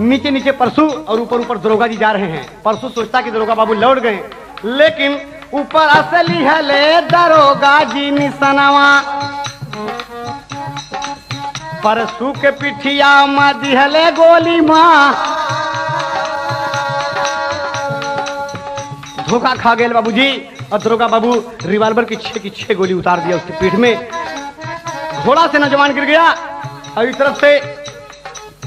Speaker 1: नीचे नीचे परसू और ऊपर ऊपर दरोगा जी जा रहे हैं। परसू सोचता कि दरोगा बाबू लौट गए, लेकिन ऊपर असली है ले दरोगा जी निशानवा, परसू के पिठिया में दिहले गोली माँ। धोखा खा गए बाबूजी, और दरोगा बाबू रिवाल्वर की 6 गोली उतार दिया उसकी पीठ में। घोड़ा से नौजवान गिर गया, और इस तरफ से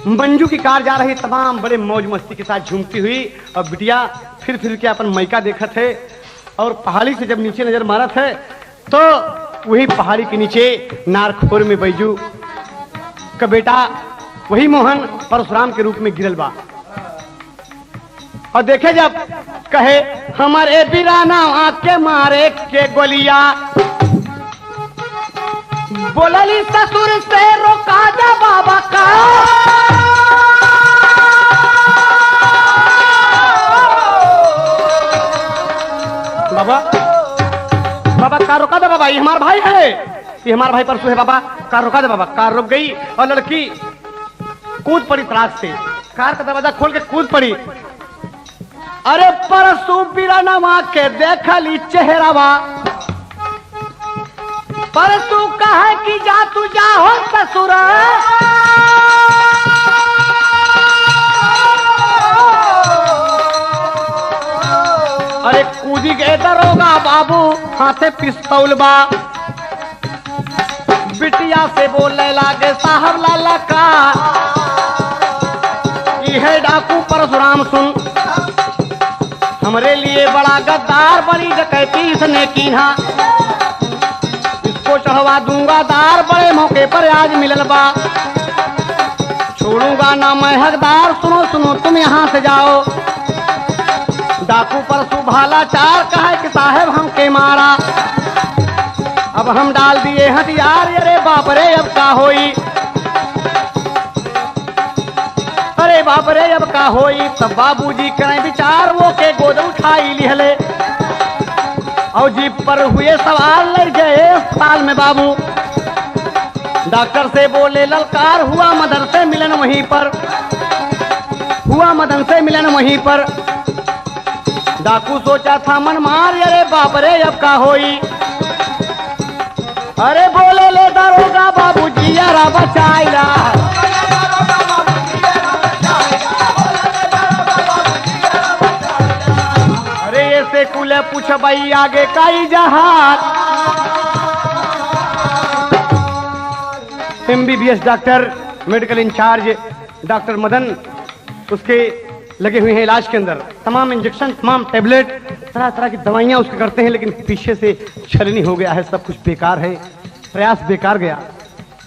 Speaker 1: मंजू की कार जा रही, तमाम बड़े मौज मस्ती के साथ झूमती हुई, और बिटिया फिर के अपन मैका देखा थे। और पहाड़ी से जब नीचे नजर मारा थे तो वही पहाड़ी के नीचे नारखोर में बैजू का बेटा वही मोहन परशुराम के रूप में गिरल बा। और देखे जब कहे हमारे बिराना आके मारे के गोलिया, बोलली ससुर से रोका जा बाबा का, बाबा कार रोका दे बाबा, ये हमारा भाई है, ये हमारा भाई परसू है बाबा, कार रोका दे बाबा। कार रुक गई और लड़की कूद पड़ी त्रास से, कार का दरवाजा खोल के कूद पड़ी। अरे परसू बिरानवा के देखली चेहरावा, परसू कहे कि जा तू जा हो ससुर, अरे कूदी गए दरोगा बाबू हाथे पिस्तौल बा, बिटिया से बोलने लागे साहब लाला का, ये डाकू परशुराम सुन, हमरे लिए बड़ा गद्दार बड़ी डकैती इसने की, इसको चढ़वा दूंगा दार, बड़े मौके पर आज मिलल बा, छोड़ूंगा ना मैं हकदार, सुनो सुनो तुम यहाँ से जाओ। डाकू परसू भाला चार कहे कि साहेब हमके मारा, अब हम डाल दिए हथियार, अरे बाप रे अब का होई। बाप रे अब का होई। तब बाबूजी करें विचार, वो के गोद उठाई लिहले और जीप पर हुए सवाल, लड़ गए अस्पताल में बाबू। डॉक्टर से बोले ललकार, हुआ मदन से मिलन वहीं पर, हुआ मदन से मिलन वहीं पर। डाकू सोचा था मन मार, अरे बाप रे अब का होई। अरे बोले ले दारोगा बाबूजी यारा बचाइला। अरे ऐसे कुले पूछ भाई आगे का ही जहाज। MBBS doctor, medical incharge doctor Madan उसके लगे हुए हैं इलाज के अंदर। तमाम इंजेक्शन, तमाम टैबलेट, तरह तरह की दवाइयां उसके करते हैं, लेकिन पीछे से छलनी हो गया है, सब कुछ बेकार है, प्रयास बेकार गया।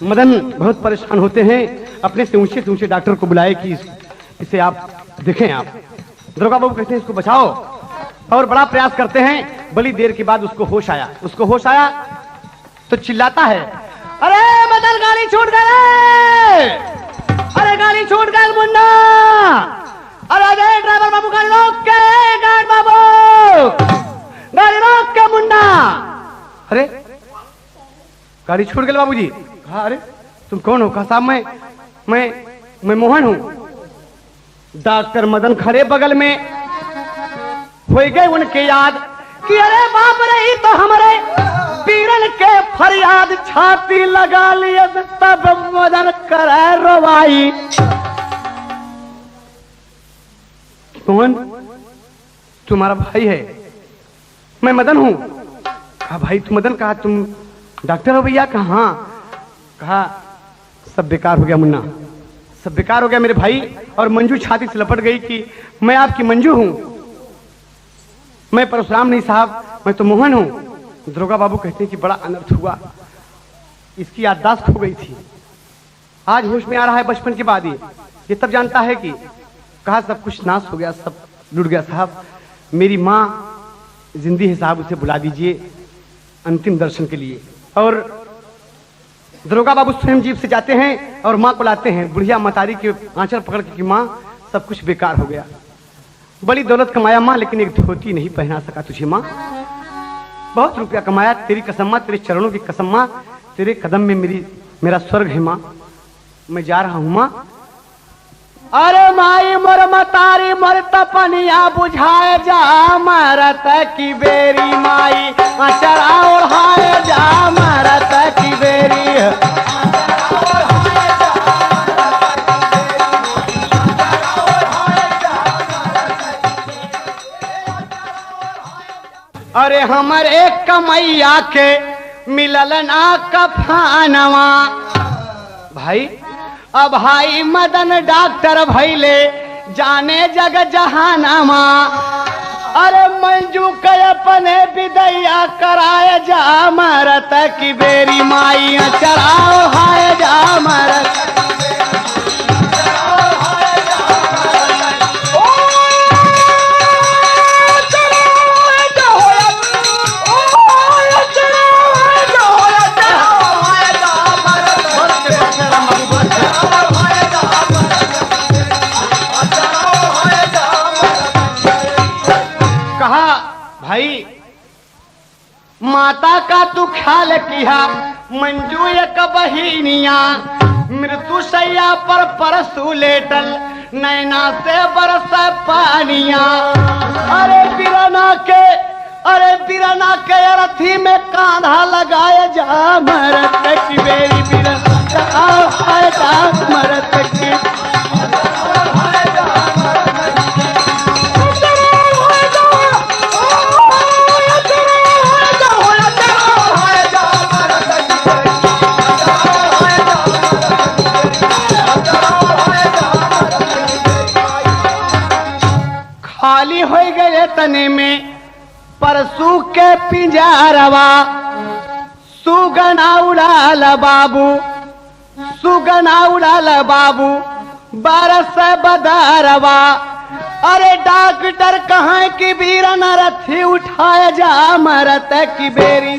Speaker 1: मदन बहुत परेशान होते हैं, अपने से ऊंचे डॉक्टर को बुलाए कि इसे आप देखें। आप दरोगा बाबू कहते हैं इसको बचाओ, और बड़ा प्रयास करते हैं। बड़ी देर के बाद उसको होश आया। उसको होश आया तो चिल्लाता है, अरे मदन गाड़ी छूट गई, अरे गाड़ी छूट गई मुन्ना, अरे ड्राइवर बाबू गाड़ी रोक के, गाड़ी बाबू गाड़ी रोक के मुन्ना। अरे गाड़ी छूट गई बाबूजी। कहा अरे तुम कौन हो? कहा साहब मैं मोहन हूं। डॉक्टर मदन खड़े बगल में, हो गए उनके याद कि अरे बाप रे तो हमारे पीरन के फरियाद, छाती लगा लिए तब मदन करे रोवाई। कौन? तुम्हारा भाई है, मैं मदन हूं। कहा भाई तू मदन? कहा तुम डॉक्टर हो भैया? कहा हाँ। कहा सब बेकार हो गया मुन्ना, सब बेकार हो गया मेरे भाई। और मंजू छाती से लपट गई कि मैं आपकी मंजू हूं, मैं परशुराम नहीं साहब, मैं तो मोहन हूं। दरोगा बाबू कहते हैं कि बड़ा अनर्थ हुआ, इसकी याददाश्त खो गई थी, आज होश में आ रहा है बचपन के बाद ये तब जानता है कि कहा सब कुछ नाश हो गया, सब लुट गया साहब। मेरी माँ जिंदी है साहब, उसे बुला दीजिए अंतिम दर्शन के लिए। और दरोगा बाबू स्वयं जीप से जाते हैं और माँ को लाते हैं। बुढ़िया मतारी के आंचल पकड़ के कि माँ सब कुछ बेकार हो गया, बड़ी दौलत कमाया माँ, लेकिन एक धोती नहीं पहना सका तुझे माँ। बहुत रुपया कमाया, तेरी कसम माँ, तेरे चरणों की कसम माँ, तेरे कदम में मेरा स्वर्ग है माँ, मैं जा रहा हूं माँ। अरे माई मोर मतारी मोर तपनिया बुझाए जा, मरत की बेरी माई चढ़ा ओढ़ाए जा, मरत की बेरी। अरे हमारे कमैया के मिलल ना कफानवा। भाई अब भाई मदन डॉक्टर भैले जाने जग जहानामा। अरे मंजू के अपने विदैया कराए जा, मरत की बेरी माई चढ़ाओ हाय जा, मरत। भाई माता का तू ख्याल किया, मंजू एक बहिनिया मृत्यु सैया पर परसू लेटल, नैना से बरस पानिया। अरे बिरना के अरथी में कांधा लगाए जा, मरत की बेरी बिरना मरत की। खाली हो गए तने में परसू के पिंजारवा, सुगना उड़ाल बाबू, सुगना उड़ाल बाबू बरस बदारवा। अरे डॉक्टर कहाँ की बीरन रथी उठाए जा, मरत की बेरी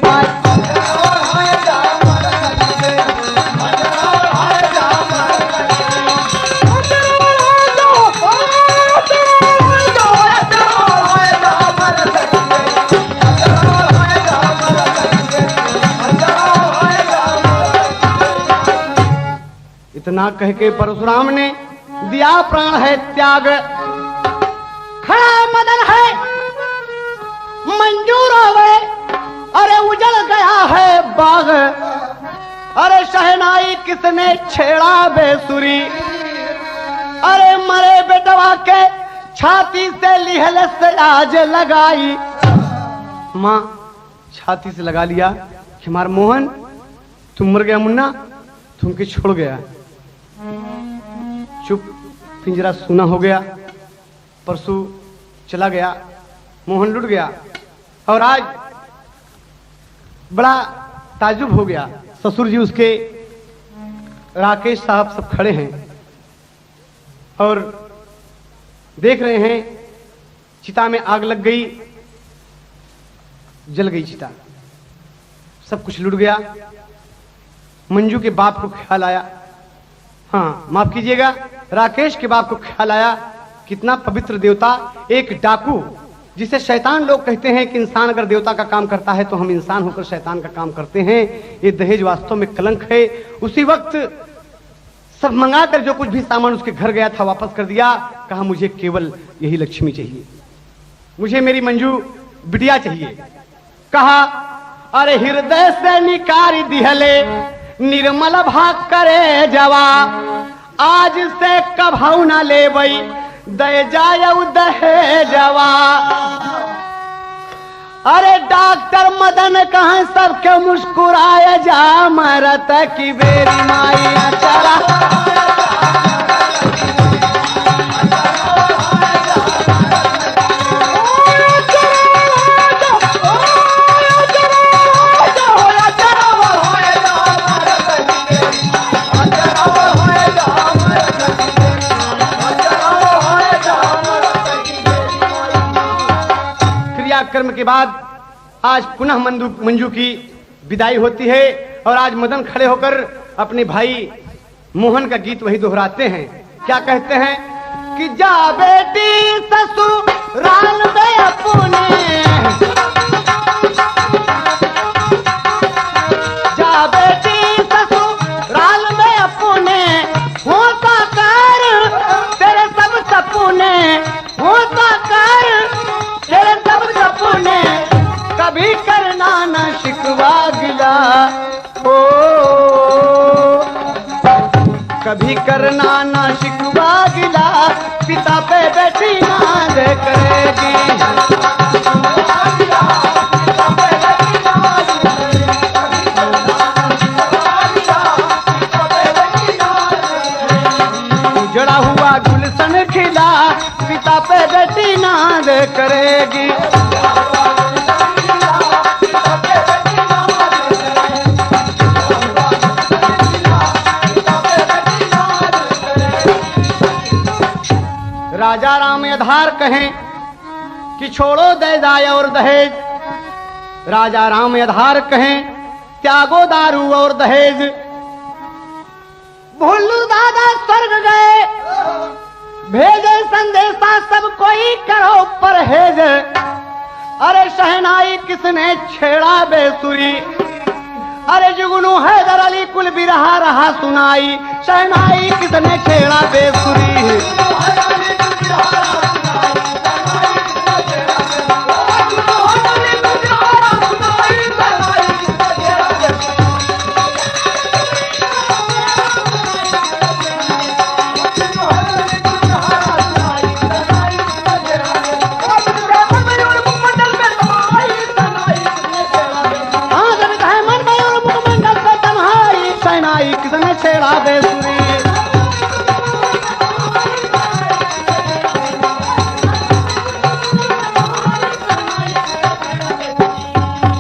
Speaker 1: इतना कह के परशुराम ने दिया प्राण है त्याग। खड़ा मदन है मंजूर होवे, अरे उजड़ गया है बाग। अरे शहनाई किसने छेड़ा बेसुरी, अरे मरे बेटवा के छाती से लिहल से आज लगाई। माँ छाती से लगा लिया कि मार मोहन तुम मर गया, मुन्ना तुमके छोड़ गया। चुप, पिंजरा सूना हो गया। परसू चला गया, मोहन लुट गया। और आज बड़ा ताजुब हो गया। ससुर जी उसके, राकेश साहब सब खड़े हैं और देख रहे हैं चिता में आग लग गई, जल गई चिता, सब कुछ लुट गया। मंजू के बाप को ख्याल आया, हाँ माफ कीजिएगा, राकेश के बाप को ख्याल आया कितना पवित्र देवता, एक डाकू जिसे शैतान लोग कहते हैं कि इंसान अगर देवता का काम करता है तो हम इंसान होकर शैतान का काम करते हैं। ये दहेज वास्तव में कलंक है। उसी वक्त सब मंगाकर जो कुछ भी सामान उसके घर गया था वापस कर दिया। कहा मुझे केवल यही लक्ष्मी चाहिए, मुझे मेरी मंजू बिटिया चाहिए। कहा अरे हृदय से निकारी दिहले निर्मल भाग करे जवा, आज से कभाऊ ना ले वही दे जाय दहे जवा। अरे डॉक्टर मदन कहाँ सबके मुस्कुराए जा, मरत की बेरी माई चला। कर्म के बाद आज पुनः मंजू की विदाई होती है और आज मदन खड़े होकर अपने भाई मोहन का गीत वही दोहराते हैं। क्या कहते हैं कि जा बेटी ससुराल में अपने, जा बेटी ससुराल में अपने, होता कर तेरे सब सपने, होता कर तेरे सब सपने, कभी करना न शिकवा गिला, ओ कभी करना न शिकवा गिला, पिता पे बेटी नाज करेगी। उजड़ा हुआ गुलशन खिला, पिता पे बेटी नाज करेगी। राजा राम यधार कहें कि छोड़ो दहेज और दहेज, राजा राम यधार कहें त्यागो दारू और दहेज। भोलू दादा स्वर्ग गए, भेजे संदेशा सब कोई करो परहेज। अरे शहनाई किसने छेड़ा बेसुरी, अरे जुगनू हैदर अली कुल बिरहा रहा सुनाई। शहनाई किसने छेड़ा बेसुरी, छेड़ा बेसुरी।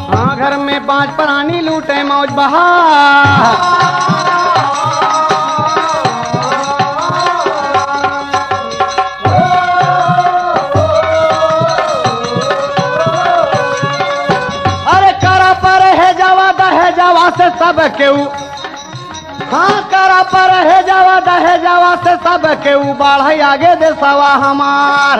Speaker 1: हाँ घर में 5 प्राणी लूटे मौज बहा, अरे करा पर है जावा दहे जावा से सब केऊ, हाँ करा पर है जावा दहे जावा से सब के उ बाढ़ आगे देसवा हमार।